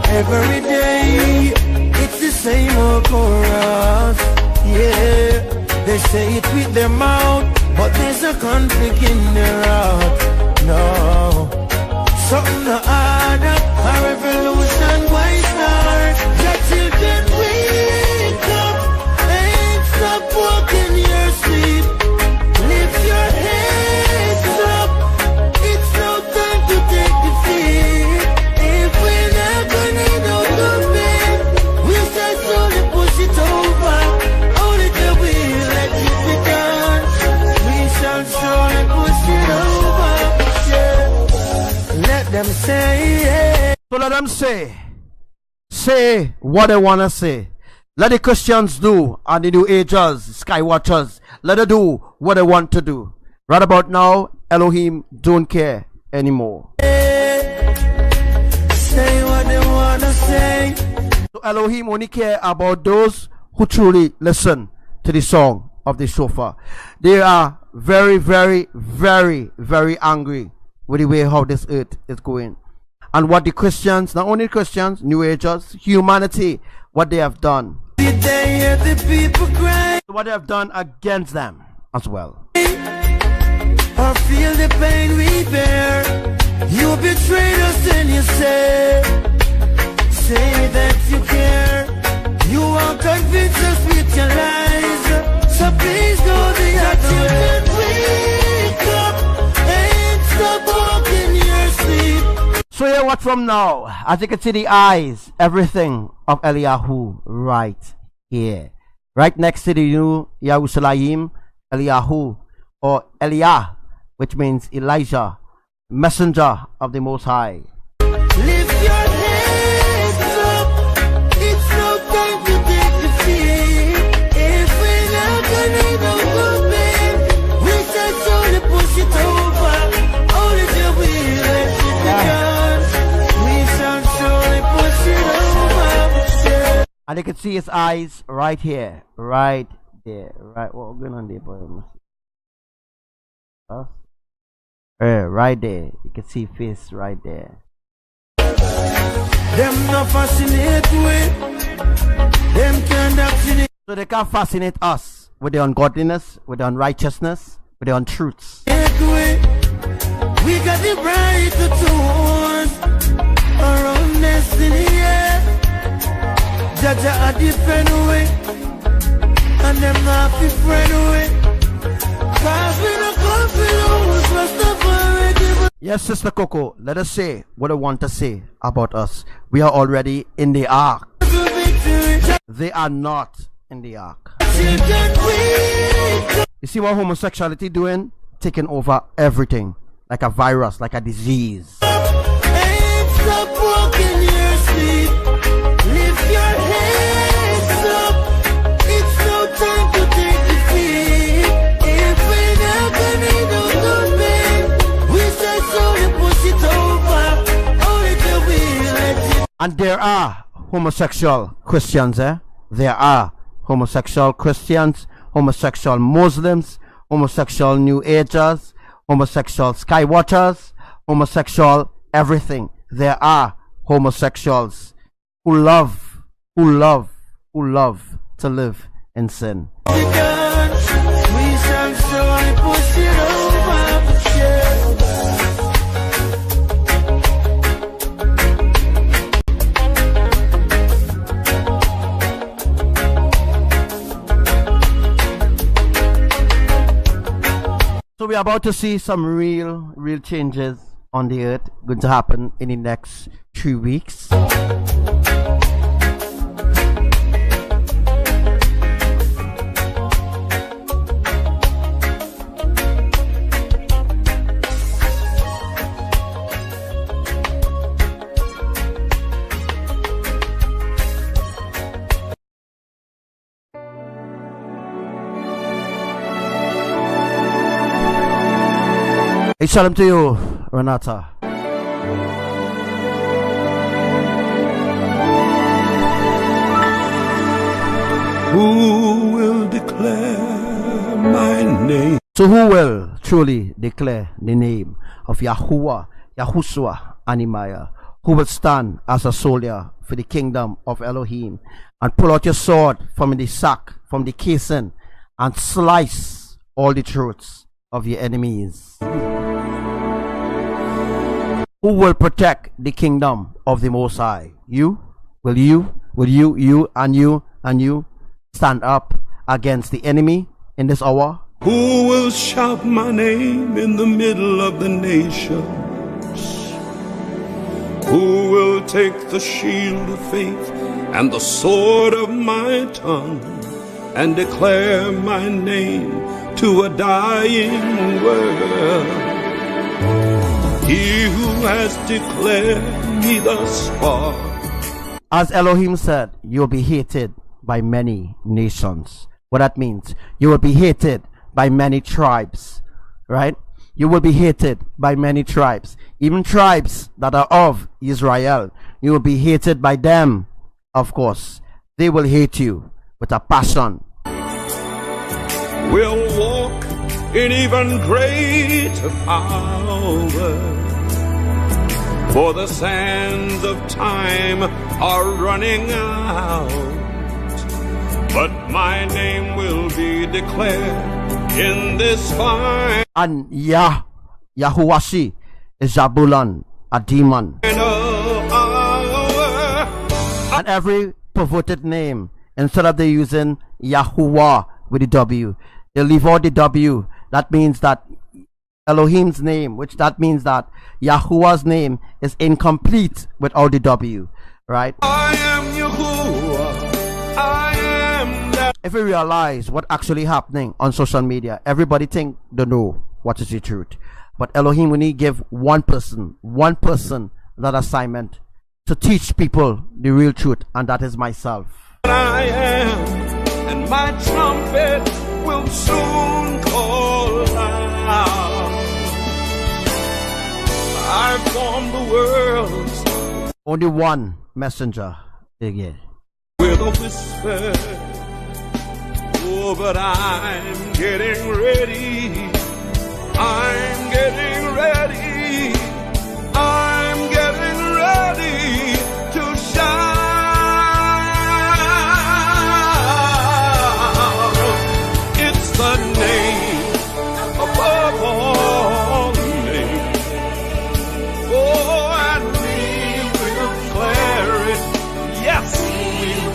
Every day, it's the same old chorus. Yeah, they say it with their mouth, but there's a conflict in their heart. No, something to add up, a revolution why start? Your children wake up and stop walking your sleep. Lift your heads up. It's no time to take defeat. If we're not gonna do nothing, we shall slowly push it over. Only till we let it be done. We shall slowly push it over. Yeah. Let them say it. So let them say what they want to say. Let the Christians do, and the New Agers, Sky Watchers, let them do what they want to do. Right about now, Elohim don't care anymore. Say what they wanna say. So Elohim only care about those who truly listen to the song of the shofar. They are very, very, very, very angry with the way how this earth is going. And what the Christians, not only Christians, New Agers, humanity, what they have done. Did they hear the people cry? What they have done against them as well. Or feel the pain we bear? You betrayed us and you say that you care. You won't convince us with your lies. So please go the other way. Wake up and stop walking your sleep. So here what from now? As you can see the eyes, everything of Eliyahu right here. Right next to the new Yerushalayim, Eliyahu or Eliah, which means Elijah, messenger of the Most High. Lift your heads up. It's no time to take defeat. If we're not gonna go moving, we shall surely push it over. Only till we let it down. We shall surely push it over. And you can see his eyes right here, right there, right. What going on there, boy? Right there. You can see face right there. Them no fascinate with. Them can't fascinate. So they can't fascinate us with the ungodliness, with the unrighteousness, with the untruths. We got the bright tools around destiny, yeah. Jaja a different way, and them not be friend way. Cause we don't come to lose, Rastafari. Yes, Sister Coco, let us say what I want to say about us. We are already in the ark. They are not in the ark. You see what homosexuality doing? Taking over everything. Like a virus, like a disease. And stop walking your sleep. Lift your heads up. It's no time to take defeat. If we're not gonna do nothing, we shall surely push it over. Only till we let it. And there are homosexual Christians, There are homosexual Christians, homosexual Muslims, homosexual New Agers, homosexual Skywatchers, homosexual everything. There are homosexuals who love to live in sin. We shall surely push it over. So we're about to see some real changes on the earth going to happen in the next 3 weeks. Hey, shalom to you, Renata. Who will declare my name? So who will truly declare the name of Yahuwah, Yahushua, Animaya? Who will stand as a soldier for the kingdom of Elohim and pull out your sword from the sack, from the casing, and slice all the throats of your enemies? Who will protect the kingdom of the Most High? You? Will you stand up against the enemy in this hour? Who will shout my name in the middle of the nations? Who will take the shield of faith and the sword of my tongue and declare my name to a dying world? He who has declared me thus far. As Elohim said, you will be hated by many nations. What that means, you will be hated by many tribes, right? You will be hated by many tribes, even tribes that are of Israel. You will be hated by them, of course. They will hate you with a passion. We'll walk in even greater power, for the sands of time are running out, but my name will be declared in this fine And Yahuwashi is Jabulan, a demon. hour. And every perverted name, instead of they using Yahuwah with the W, they leave out the W. That means that Elohim's name, which that means that Yahuwah's name is incomplete without the W, right? I am Yahuwah. I am that. If we realize what actually happening on social media, everybody think they know what is the truth. But Elohim, when he give one person that assignment to teach people the real truth, and that is myself. I am, and my trumpet will soon call out. I formed the world Only one messenger again. with a whisper. Oh, but I'm getting ready. I'm getting ready. I'm getting ready to shout. It's the name above all names. Oh, and we will declare it. Yes, we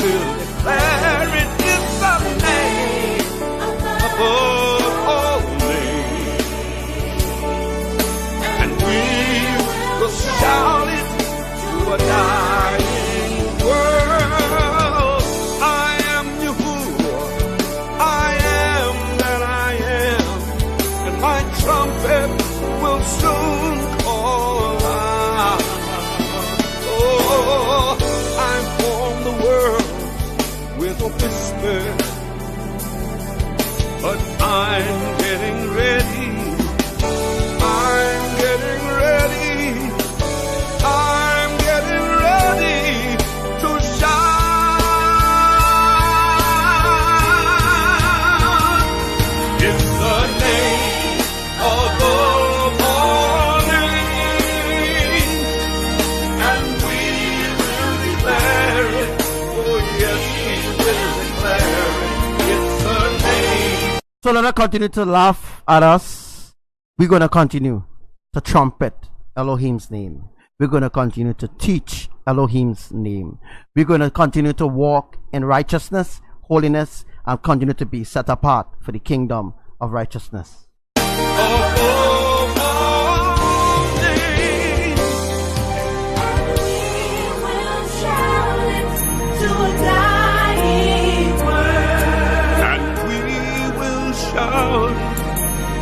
will declare it. It's the name above all names. And we will shout it to a dying world. I am Yahuwah. I am that I am. And my trumpet will soon call out. Oh, I formed the world with a whisper. But I'm getting ready. I'm getting ready. I'm getting ready to shout. It's the name above all names, and we will declare it. Oh yes, we will declare it. It's the name. So let us continue to laugh at us. We're going to continue to trumpet Elohim's name. We're going to continue to teach Elohim's name. We're going to continue to walk in righteousness, holiness, and continue to be set apart for the kingdom of righteousness. Above all names. And we will shout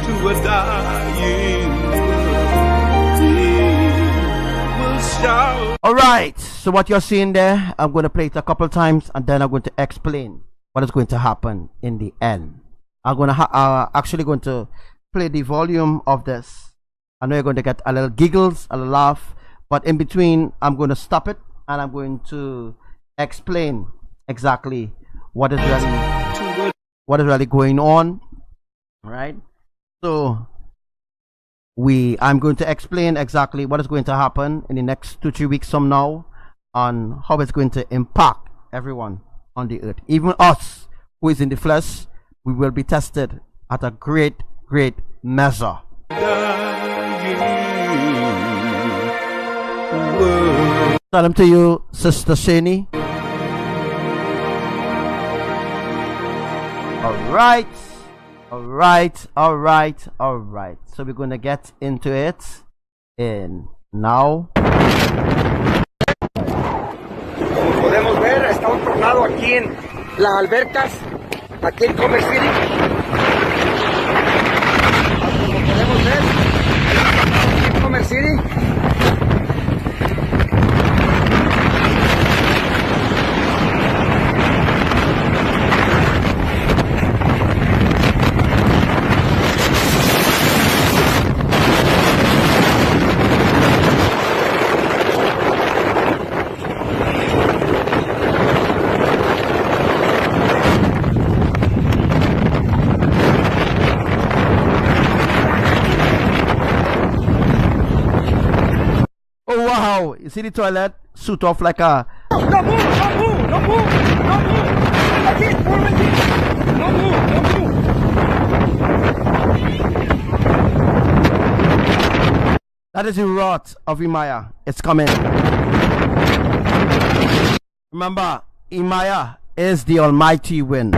to a dying world. We will shout. Alright, so what you're seeing there, I'm going to play it a couple times and then I'm going to explain what is going to happen in the end. I'm going to actually going to play the volume of this. I know you're going to get a little giggles, a little laugh, but in between I'm going to stop it and I'm going to explain exactly what is really going on. Right? So I'm going to explain exactly what is going to happen in the next 2-3 weeks from now on how it's going to impact everyone on the earth. Even us who is in the flesh, we will be tested at a great measure. Salam to you, Sister SHYONYE. Alright. So we're going to get into it in now. Como podemos ver, está un tornado aquí en las albercas, aquí en Commerce City. Como podemos ver, aquí en Commerce City. You see the toilet suit off like a No move! That is the wrath of Imaya. It's coming. Remember, Imaya is the almighty wind.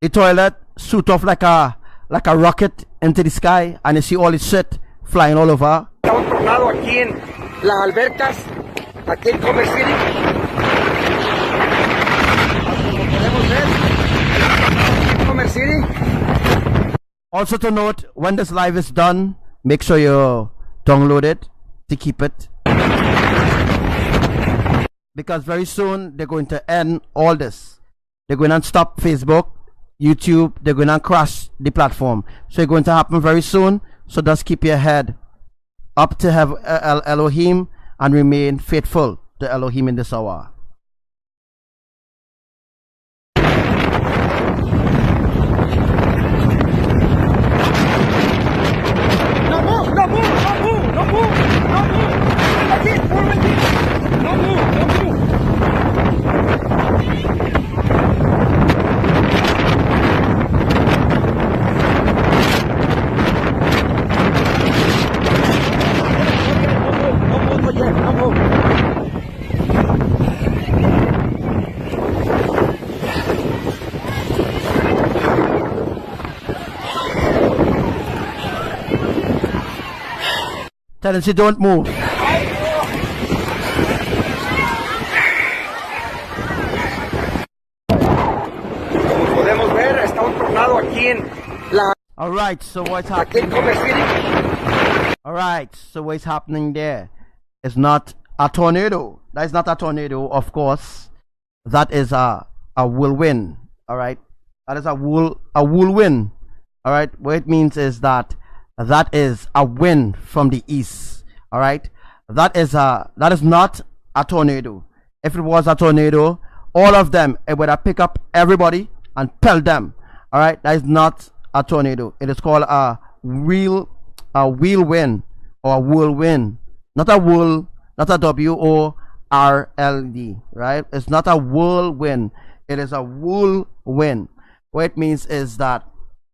The toilet shoot off like a rocket into the sky, and you see all the shit flying all over. Está un tornado aquí en las albercas, aquí en Commerce City. Como podemos ver, Commerce City. Also to note, when this live is done, make sure you download it to keep it. Because very soon they're going to end all this. They're going to stop Facebook, YouTube, they're going to crash the platform. So it's going to happen very soon. So just keep your head up to have Elohim and remain faithful to Elohim in this hour. No move, no move, no move, no move, no move. Aquí, por aquí. No move, no move. Tell them she don't move. Como podemos ver, está un tornado aquí en la Alright, so what's aquí en happening? Commerce City. Alright, so what's happening there? It's not a tornado. That is not a tornado, of course. That is a whirlwind. Alright. That is a whirlwind. Alright. What it means is that is a wind from the east. Alright. That is not a tornado. If it was a tornado, all of them, it would have picked up everybody and pelt them. Alright. That is not a tornado. It is called a whirlwind or a whirlwind. Not a whirl, not a WORLD, right? It's not a whirlwind. It is a whirlwind. What it means is that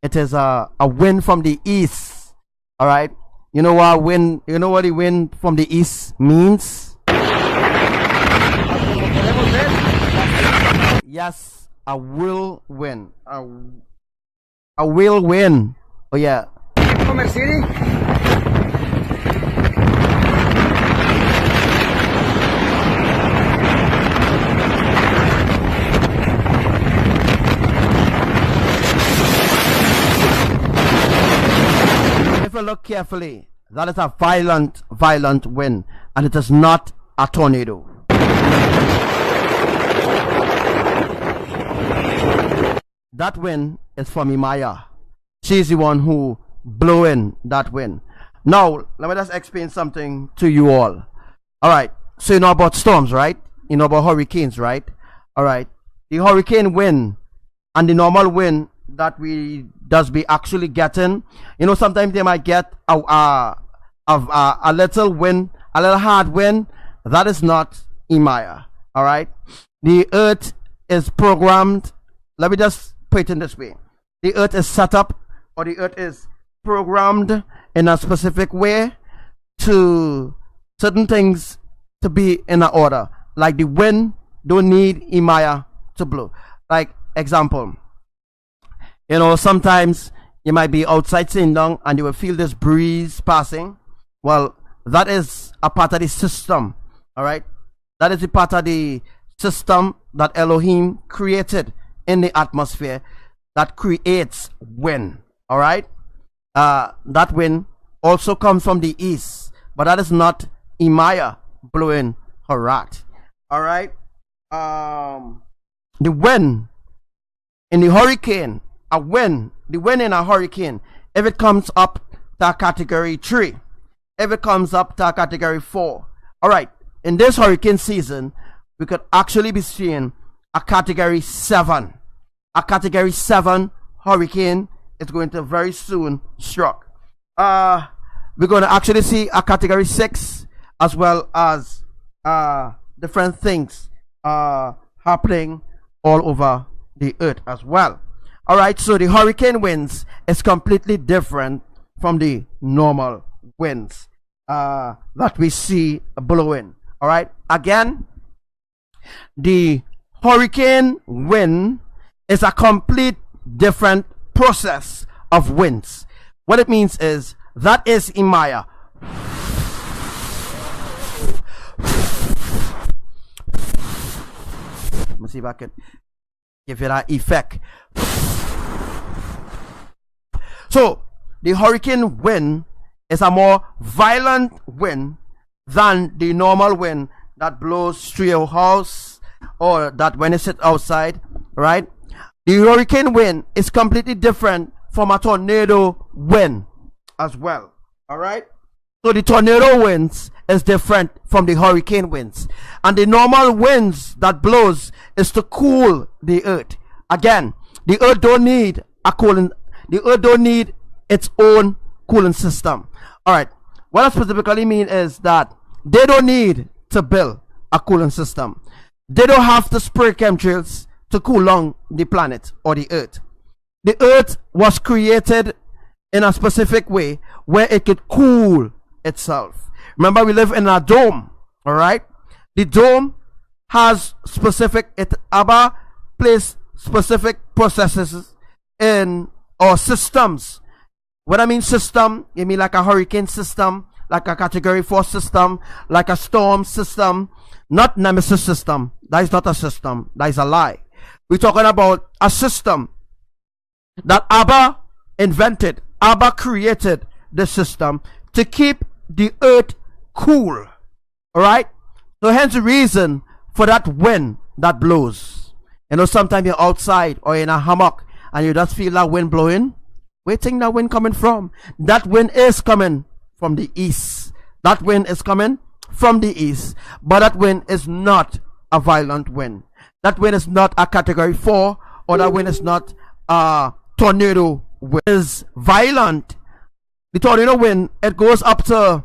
it is a wind from the east. All right. You know what wind? You know what the wind from the east means? Yes, a whirlwind. A whirlwind. Oh yeah. Commerce City. If you look carefully, that is a violent wind, and it is not a tornado. That wind is from Imaya. She's the one who blew in that wind. Now, let me just explain something to you all. Alright, so you know about storms, right? You know about hurricanes, right? Alright, the hurricane wind and the normal wind that we does be actually getting, you know, sometimes they might get a little wind, a little hard wind. That is not Imaya. All right, the earth is programmed. Let me just put it in this way: the earth is set up, or the earth is programmed in a specific way to certain things to be in an order. Like the wind don't need Imaya to blow. Like example, you know, sometimes you might be outside sitting down and you will feel this breeze passing. Well, that is a part of the system. All right, that is a part of the system that Elohim created in the atmosphere that creates wind. All right, that wind also comes from the east, but that is not Imaya blowing her wrath. All right, the wind in the hurricane. The wind in a hurricane, if it comes up to a category 3, if it comes up to a category 4, all right, in this hurricane season, we could actually be seeing a category 7, a category 7 hurricane is going to very soon struck. We're going to actually see a category 6 as well as different things happening all over the earth as well. All right, so the hurricane winds is completely different from the normal winds that we see blowing. All right, again, the hurricane wind is a complete different process of winds. What it means is that is Imaya. Let me see if I can give you that effect. So the hurricane wind is a more violent wind than the normal wind that blows through your house or that when you sit outside, right? The hurricane wind is completely different from a tornado wind as well. All right, so the tornado winds is different from the hurricane winds, and the normal winds that blows is to cool the earth. Again, the earth don't need a cooling. The earth don't need its own cooling system. All right, what I specifically mean is that they don't need to build a cooling system. They don't have to spray chemtrails to cool down the planet or the earth. The earth was created in a specific way where it could cool itself. Remember, we live in a dome. All right, the dome has specific, it ABBA place specific processes in our systems. When I mean system, you mean like a hurricane system, like a category 4 system, like a storm system, not nemesis system. That is not a system, that is a lie. We're talking about a system that ABBA invented. ABBA created the system to keep the earth cool. All right, so hence the reason for that wind that blows. You know, sometimes you're outside or in a hammock and you just feel that wind blowing. Where do you think that wind coming from? That wind is coming from the east. That wind is coming from the east, but that wind is not a violent wind. That wind is not a category 4, or that wind is not a tornado wind. It is violent. The tornado wind, it goes up to,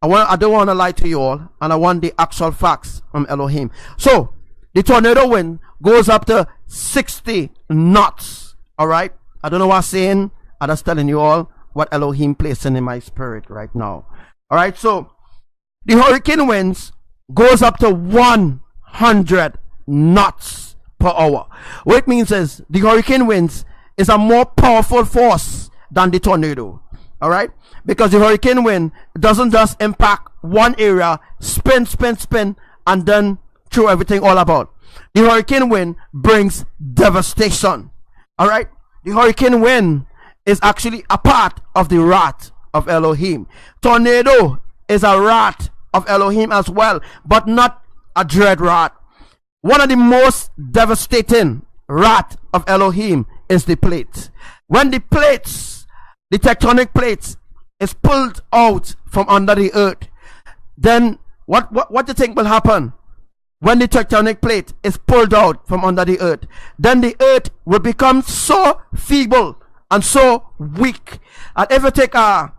I don't want to lie to you all, and I want the actual facts from Elohim. So the tornado wind goes up to 60 knots. All right, I don't know what I'm saying. I'm just telling you all what Elohim placing in my spirit right now. All right, so the hurricane winds goes up to 100 knots per hour. What it means is the hurricane winds is a more powerful force than the tornado. All right, because the hurricane wind doesn't just impact one area, spin, and then throw everything all about. The hurricane wind brings devastation. All right, the hurricane wind is actually a part of the wrath of Elohim. Tornado is a wrath of Elohim as well, but not a dread wrath. One of the most devastating wrath of Elohim is the plate. When the plates, the tectonic plates, is pulled out from under the earth, then what do you think will happen? When the tectonic plate is pulled out from under the earth, then the earth will become so feeble and so weak. And if you take a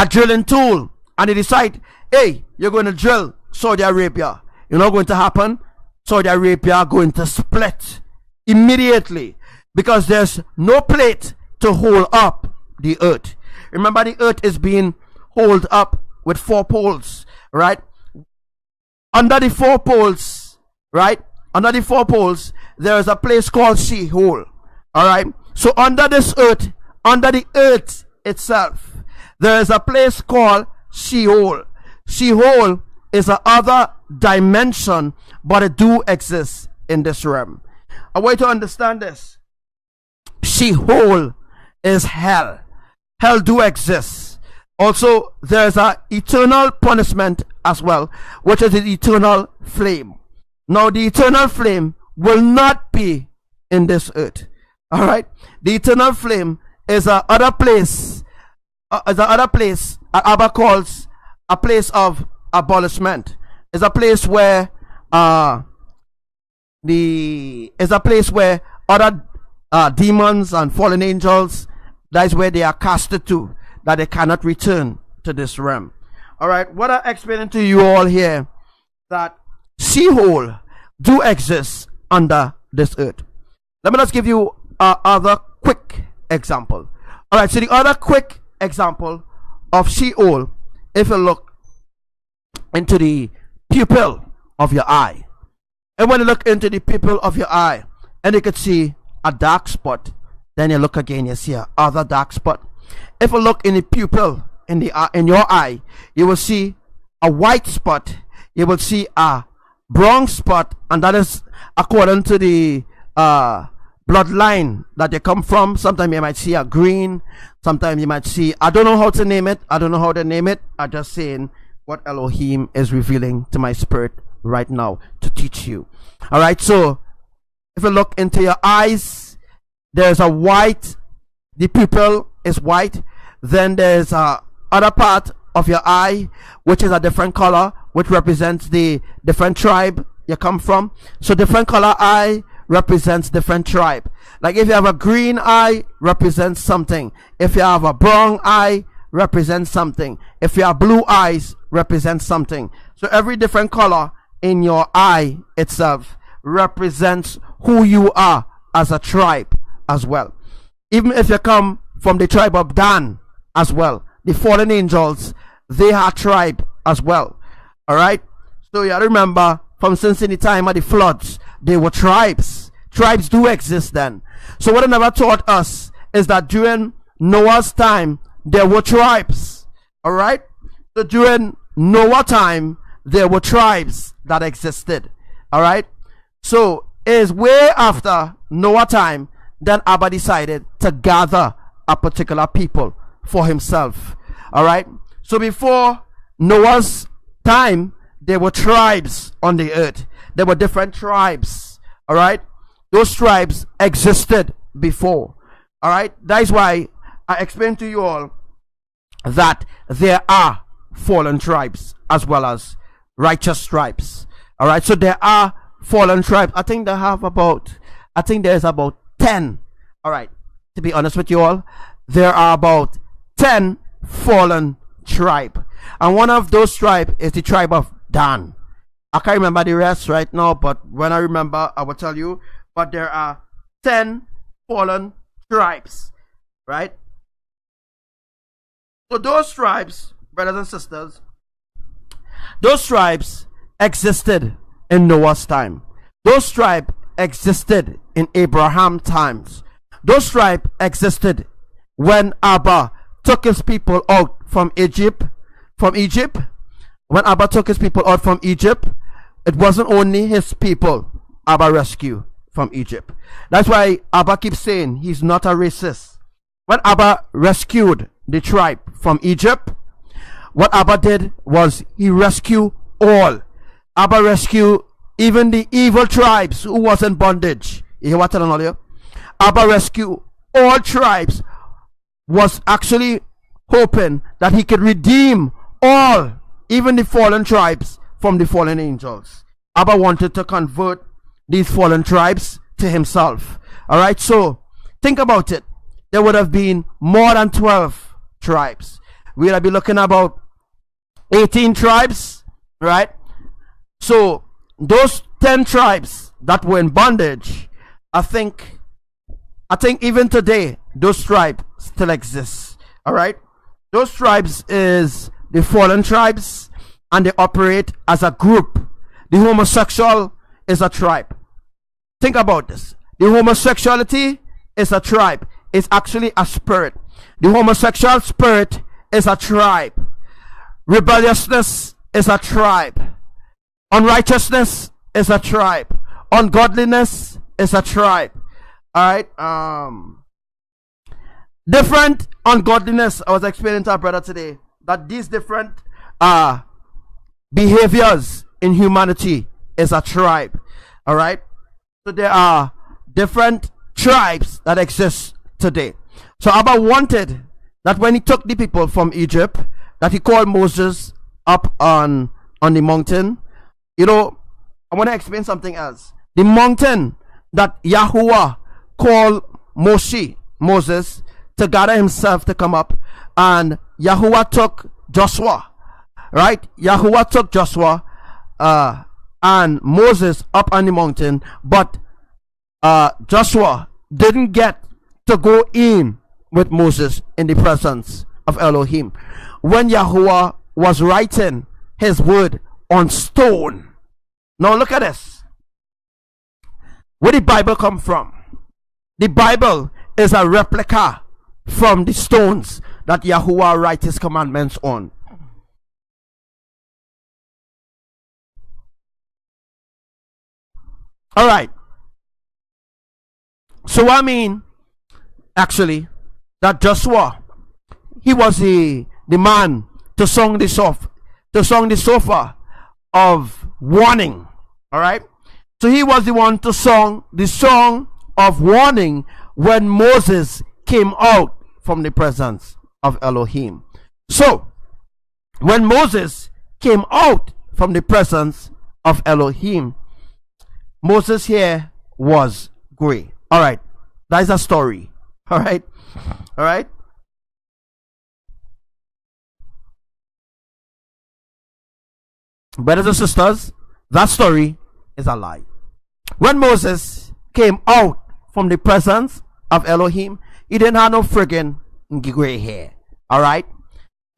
drilling tool and you decide, hey, you're going to drill Saudi Arabia, you know what's going to happen? Saudi Arabia going to split immediately, because there's no plate to hold up the earth. Remember, the earth is being held up with 4 poles, right? Under the 4 poles, right? Under the 4 poles, there is a place called Sheol. All right. So under this earth, under the earth itself, there is a place called Sheol. Sheol is another dimension, but it do exist in this realm. I want you to understand this. Sheol is hell. Hell do exist. Also, there is an eternal punishment as well, which is the eternal flame. Now, the eternal flame will not be in this earth. All right, the eternal flame is a other place. Abba calls a place of abolishment. It's a place where is a place where other demons and fallen angels, that is where they are casted to, that they cannot return to this realm. All right, what I'm explaining to you all here, that Sheol do exist under this earth. Let me just give you other quick example. All right, so the other quick example of Sheol, if you look into the pupil of your eye, and when you look into the pupil of your eye, and you could see a dark spot, then you look again, you see another dark spot. If you look in the pupil in your eye, you will see a white spot, you will see a brown spot, and that is according to the bloodline that they come from. Sometimes you might see a green, sometimes you might see, I don't know how to name it, I'm just saying what Elohim is revealing to my spirit right now to teach you. All right, so if you look into your eyes, there's a white, the pupil is white, then there's a other part of your eye which is a different color, which represents the different tribe you come from. So different color eye represents different tribe. Like if you have a green eye, represents something. If you have a brown eye, represents something. If you have blue eyes, represents something. So every different color in your eye itself represents who you are as a tribe as well. Even if you come from the tribe of Dan as well, the fallen angels, they are tribe as well. All right, so you remember, from since in the time of the floods, they were tribes. Tribes do exist then. So what I never taught us is that during Noah's time there were tribes. All right, so during Noah time there were tribes that existed. All right, so is way after Noah time then Abba decided to gather a particular people for himself. All right, so before Noah's time there were tribes on the earth. There were different tribes. All right, those tribes existed before. All right, that is why I explained to you all that there are fallen tribes as well as righteous tribes. All right, so there are fallen tribes. I think there's about 10. All right, to be honest with you all, there are about 10 fallen tribe, and one of those tribe is the tribe of Dan. I can't remember the rest right now, but when I remember I will tell you. But there are 10 fallen tribes, right? So those tribes, brothers and sisters, those tribes existed in Noah's time. Those tribes existed in Abraham times. Those tribes existed when Abba took his people out from Egypt. When Abba took his people out from Egypt, it wasn't only his people Abba rescued from Egypt. That's why Abba keeps saying he's not a racist. When Abba rescued the tribe from Egypt, what Abba did was he rescued all. Abba rescued even the evil tribes who was in bondage. You hear what I'm telling you? Abba rescued all tribes, was actually hoping that he could redeem all, even the fallen tribes, from the fallen angels. Abba wanted to convert these fallen tribes to himself. All right, so think about it. There would have been more than 12 tribes. We would be looking about 18 tribes, right? So those 10 tribes that were in bondage, I think even today those tribes still exist. All right, those tribes is the fallen tribes, and they operate as a group. The homosexual is a tribe. Think about this. The homosexuality is a tribe. It's actually a spirit. The homosexual spirit is a tribe. Rebelliousness is a tribe. Unrighteousness is a tribe. Ungodliness is a tribe. All right. Different ungodliness. I was explaining to our brother today that these different behaviors in humanity is a tribe. All right. So there are different tribes that exist today. So Abba wanted that when he took the people from Egypt, that he called Moses up on the mountain. You know, I want to explain something else. the mountain that Yahuwah called Moses to gather himself to come up, and Yahuwah took Joshua, right? Yahuwah took Joshua and Moses up on the mountain, but Joshua didn't get to go in with Moses in the presence of Elohim when Yahuwah was writing his word on stone. Now look at this. Where did the Bible come from? The Bible is a replica from the stones that Yahuwah writes his commandments on. All right. So I mean, actually, that Joshua, he was the man to song the shofar of warning. All right. So he was the one to song the song of warning when Moses came out from the presence of Elohim. So when Moses came out from the presence of Elohim, Moses here was gray. All right, that is a story. All right, all right. Brothers and sisters, that story is a lie. When Moses came out from the presence of Elohim, he didn't have no friggin' gray hair. All right,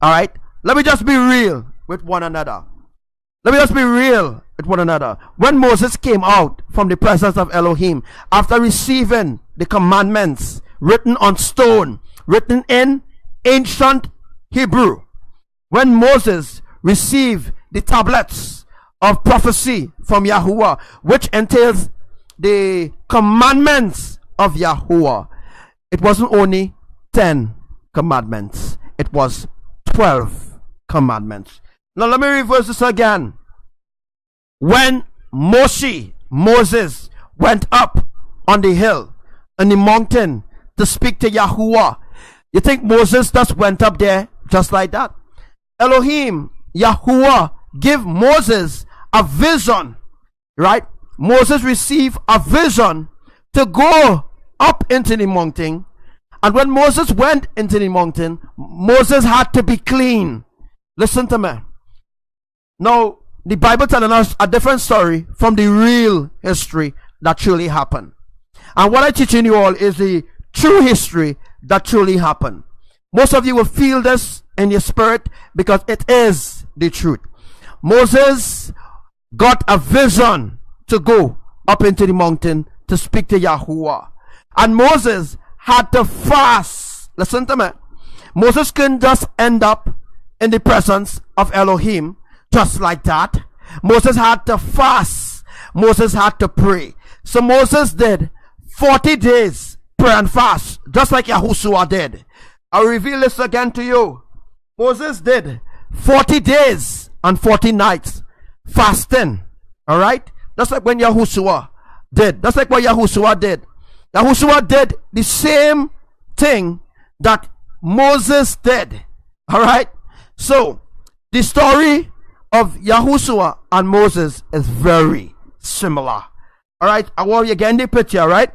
all right. Let me just be real with one another. Let me just be real with one another. When Moses came out from the presence of Elohim, after receiving the commandments written on stone, written in ancient Hebrew, when Moses received the tablets of prophecy from Yahuwah, which entails the commandments of Yahuwah, it wasn't only 10 commandments, it was 12 commandments. Now let me reverse this again. When Moses went up on the hill, on the mountain, to speak to Yahuwah, you think Moses just went up there just like that? Elohim, Yahuwah, give Moses a vision, right? Moses received a vision to go up into the mountain, and when Moses went into the mountain, Moses had to be clean. Listen to me. Now, the Bible telling us a different story from the real history that truly happened. And what I'm teaching you all is the true history that truly happened. Most of you will feel this in your spirit because it is the truth. Moses got a vision to go up into the mountain to speak to Yahuwah. And Moses had to fast. Listen to me. Moses couldn't just end up in the presence of Elohim just like that. Moses had to fast. Moses had to pray. So Moses did 40 days prayer and fast, just like Yahushua did. I'll reveal this again to you. Moses did 40 days and 40 nights fasting. All right, just like when Yahushua did. That's like what Yahushua did. Yahushua did the same thing that Moses did. All right. So the story of Yahushua and Moses is very similar. All right, I want you get the picture, right?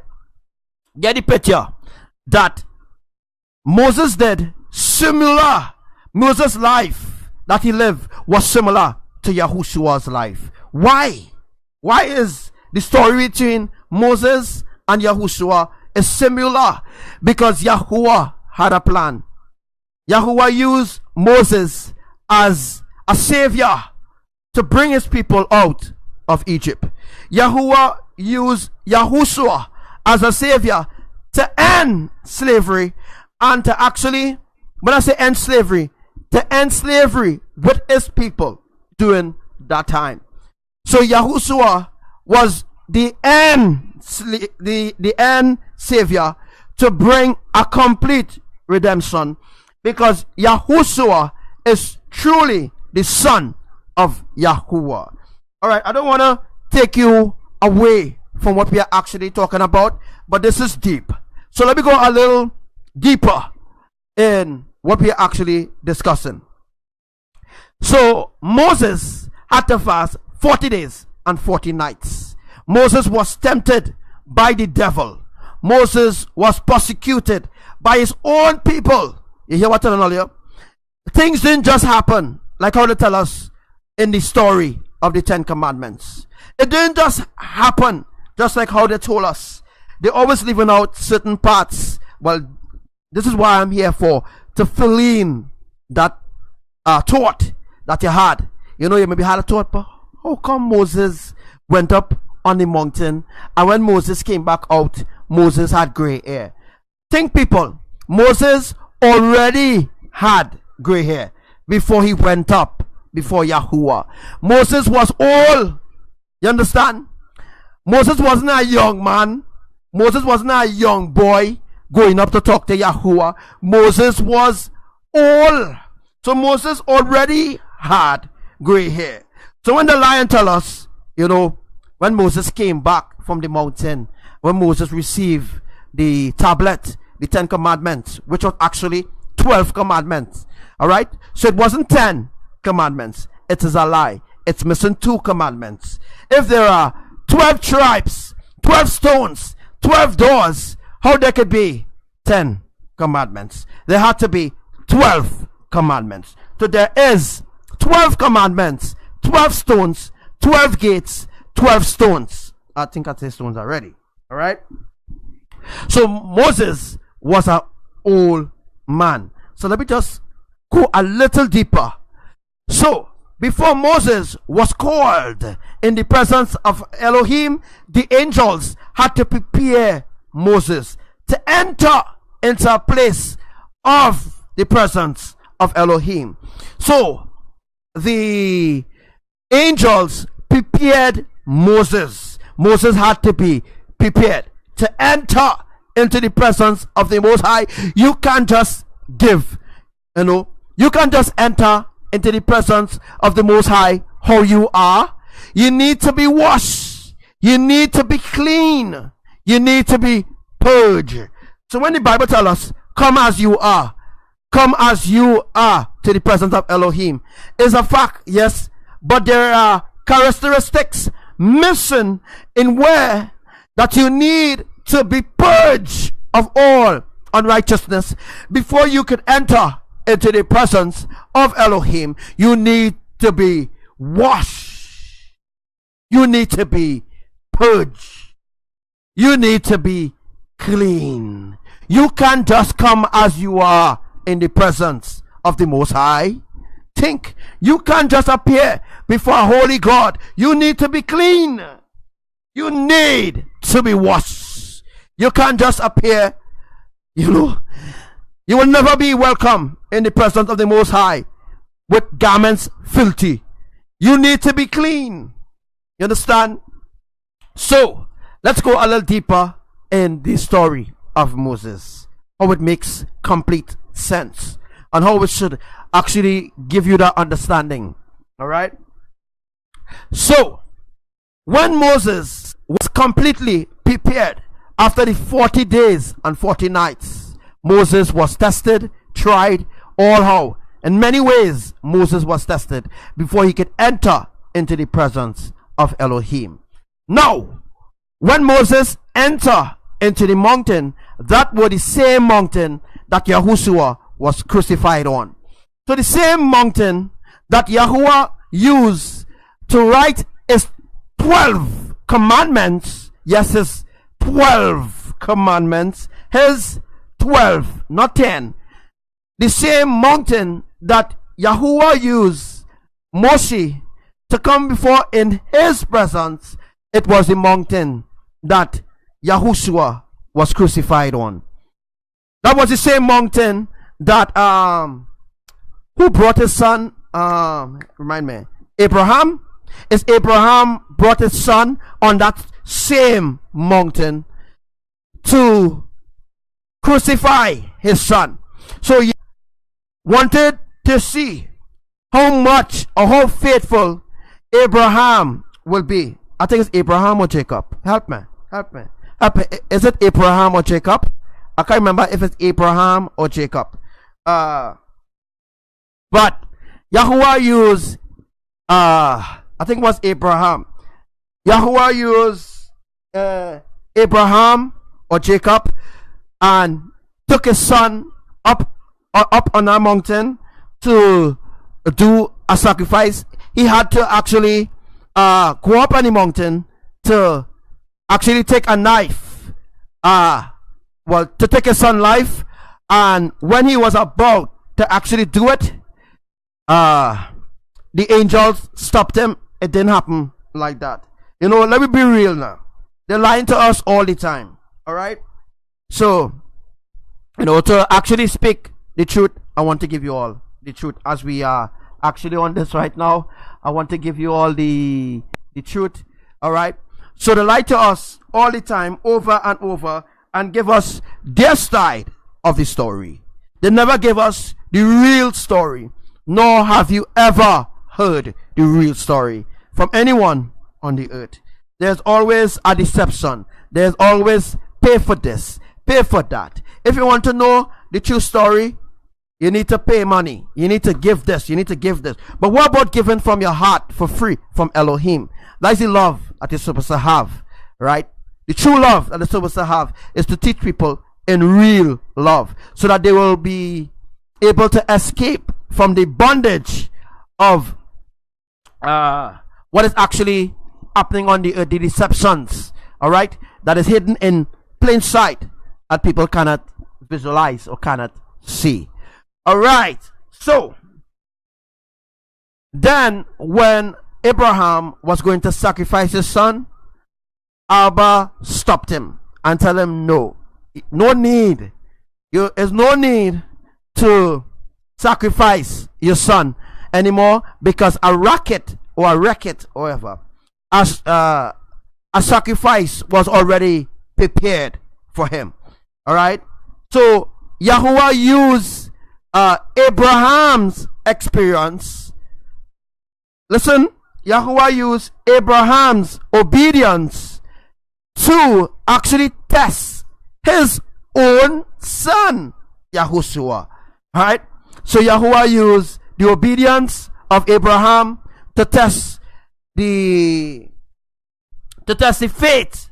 Get the picture that Moses did similar. Moses' life that he lived was similar to Yahushua's life. Why? Why is the story between Moses and Yahushua is similar? Because Yahuwah had a plan. Yahuwah used Moses as a savior to bring his people out of Egypt. Yahuwah used Yahushua as a savior to end slavery and to actually, when I say end slavery, to end slavery with his people during that time. So Yahushua was the end savior to bring a complete redemption, because Yahushua is truly the son of Yahuwah. All right, I don't want to take you away from what we are actually talking about, but this is deep. So let me go a little deeper in what we are actually discussing. So Moses had to fast 40 days and 40 nights. Moses was tempted by the devil. Moses was persecuted by his own people. You hear what I'm telling you? Things didn't just happen like how they tell us in the story of the 10 Commandments. It didn't just happen just like how they told us. They always leaving out certain parts. Well, this is why I'm here for, to fill in that thought that you had. You know, you maybe had a thought, but how come Moses went up on the mountain, and when Moses came back out, Moses had gray hair? Think, people, Moses already had gray hair before he went up before Yahuwah. Moses was old. You understand? Moses wasn't a young man. Moses wasn't a young boy going up to talk to Yahuwah. Moses was old. So Moses already had gray hair. So when the lion tell us, you know, when Moses came back from the mountain, when Moses received the tablet, the 10 Commandments, which was actually 12 commandments. Alright? So it wasn't 10 commandments. It is a lie. It's missing 2 commandments. If there are 12 tribes, 12 stones, 12 doors, how there could be 10 commandments? There had to be 12 commandments. So there is 12 commandments, 12 stones, 12 gates, 12 stones. I think I say stones already. Alright? So Moses was an old man. So let me just go a little deeper. So before Moses was called in the presence of Elohim, the angels had to prepare Moses to enter into a place of the presence of Elohim. So the angels prepared Moses. Moses had to be prepared to enter into the presence of the Most High. You can't just give, you know, you can't just enter into the presence of the Most High how you are. You need to be washed. You need to be clean. You need to be purged. So when the Bible tells us, come as you are to the presence of Elohim, is a fact, yes, but there are characteristics missing in where that you need to be purged of all unrighteousness before you can enter into the presence of Elohim. You need to be washed. You need to be purged. You need to be clean. You can't just come as you are in the presence of the Most High. Think, you can't just appear before a holy God. You need to be clean. You need to be washed. You can't just appear, you know. You will never be welcome in the presence of the Most High with garments filthy. You need to be clean. You understand? So, let's go a little deeper in the story of Moses. How it makes complete sense. And how it should actually give you that understanding. Alright? So, when Moses was completely prepared after the 40 days and 40 nights, Moses was tested, tried, all how. In many ways, Moses was tested before he could enter into the presence of Elohim. Now, when Moses entered into the mountain, that was the same mountain that Yahushua was crucified on. So the same mountain that Yahuwah used to write his 12 commandments, yes, his 12 commandments, his 12, not 10. The same mountain that Yahuwah used Moshe to come before in his presence, it was the mountain that Yahushua was crucified on. That was the same mountain that who brought his son, remind me, Abraham. Is Abraham brought his son on that same mountain to crucify his son. So he wanted to see how much or how faithful Abraham will be. I think it's Abraham or Jacob. Help me. Is it Abraham or Jacob? I can't remember if it's Abraham or Jacob. But Yahuwah used I think it was Abraham. Yahuwah used Abraham or Jacob and took his son up on a mountain to do a sacrifice, he had to actually go up on the mountain to actually take a knife, to take his son's life. And when he was about to actually do it, the angels stopped him. It didn't happen like that. You know, let me be real now. They're lying to us all the time. All right. So, you know, to actually speak the truth, I want to give you all the truth as we are actually on this right now. I want to give you all the truth. All right. So they lie to us all the time, over and over, and give us their side of the story. They never give us the real story, nor have you ever heard the real story from anyone on the earth. There's always a deception. There's always pay for this, pay for that. If you want to know the true story, you need to pay money. You need to give this. You need to give this. But what about giving from your heart for free from Elohim? That's the love that you're supposed to have, right? The true love that you're supposed to have is to teach people in real love, so that they will be able to escape from the bondage of what is actually happening on the deceptions, all right, that is hidden in plain sight that people cannot visualize or cannot see. All right. So then when Abraham was going to sacrifice his son, Abba stopped him and told him, no need. There's no need to sacrifice your son anymore, because a racket or whatever, as a sacrifice was already prepared for him. All right. So Yahuwah used Abraham's experience. Listen, Yahuwah used Abraham's obedience to actually test his own son, Yahushua. All right. So Yahuwah used the obedience of Abraham to test the faith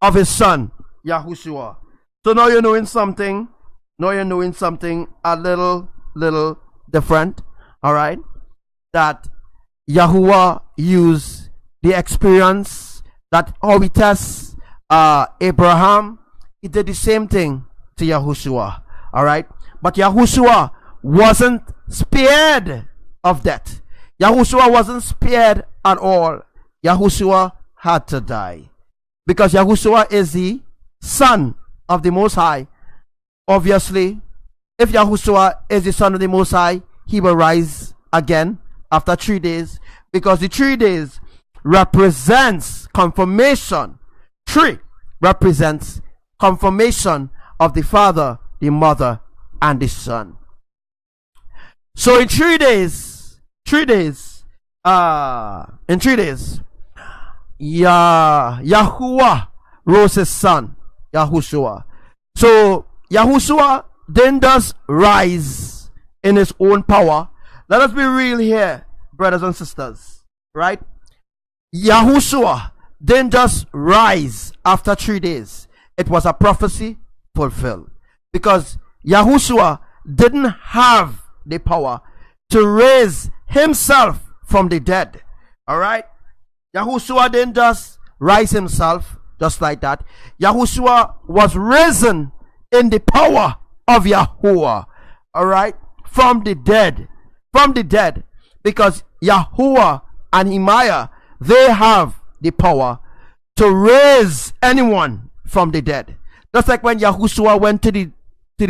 of his son, Yahushua. So now you're knowing something. Now you're knowing something a little different. All right. That Yahuwah used the experience that how he tests Abraham. He did the same thing to Yahushua. All right. But Yahushua wasn't spared of death. Yahushua wasn't spared at all. Yahushua had to die, because Yahushua is the Son of the Most High. Obviously, if Yahushua is the Son of the Most High, he will rise again after 3 days, because the 3 days represents confirmation. 3 represents confirmation of the Father, the Mother, and the Son. So in 3 days, Yahuwah rose his son, Yahushua. So Yahushua didn't just rise in his own power. Let us be real here, brothers and sisters, right? Yahushua didn't just rise after 3 days. It was a prophecy fulfilled, because Yahushua didn't have the power to raise himself from the dead. All right. Yahushua didn't just rise himself just like that. Yahushua was risen in the power of Yahuwah. All right. From the dead, because Yahuwah and Himaya, they have the power to raise anyone from the dead. Just like when Yahushua went to the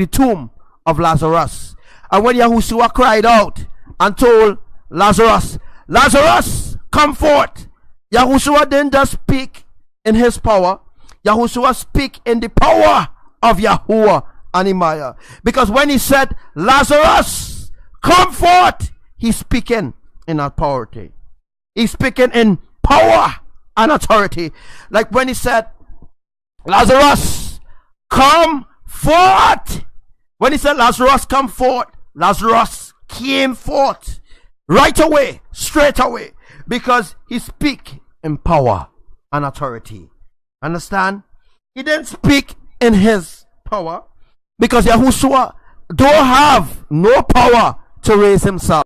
tomb of Lazarus, and when Yahushua cried out and told Lazarus, Lazarus, come forth. Yahushua didn't just speak in his power. Yahushua speak in the power of Yahuwah and Himaya. Because when he said, Lazarus, come forth, he's speaking in authority. He's speaking in power and authority. Like when he said, Lazarus, come forth. When he said, Lazarus, come forth, Lazarus came forth right away, straight away, because he speak in power and authority. Understand? He didn't speak in his power, because Yahushua don't have no power to raise himself.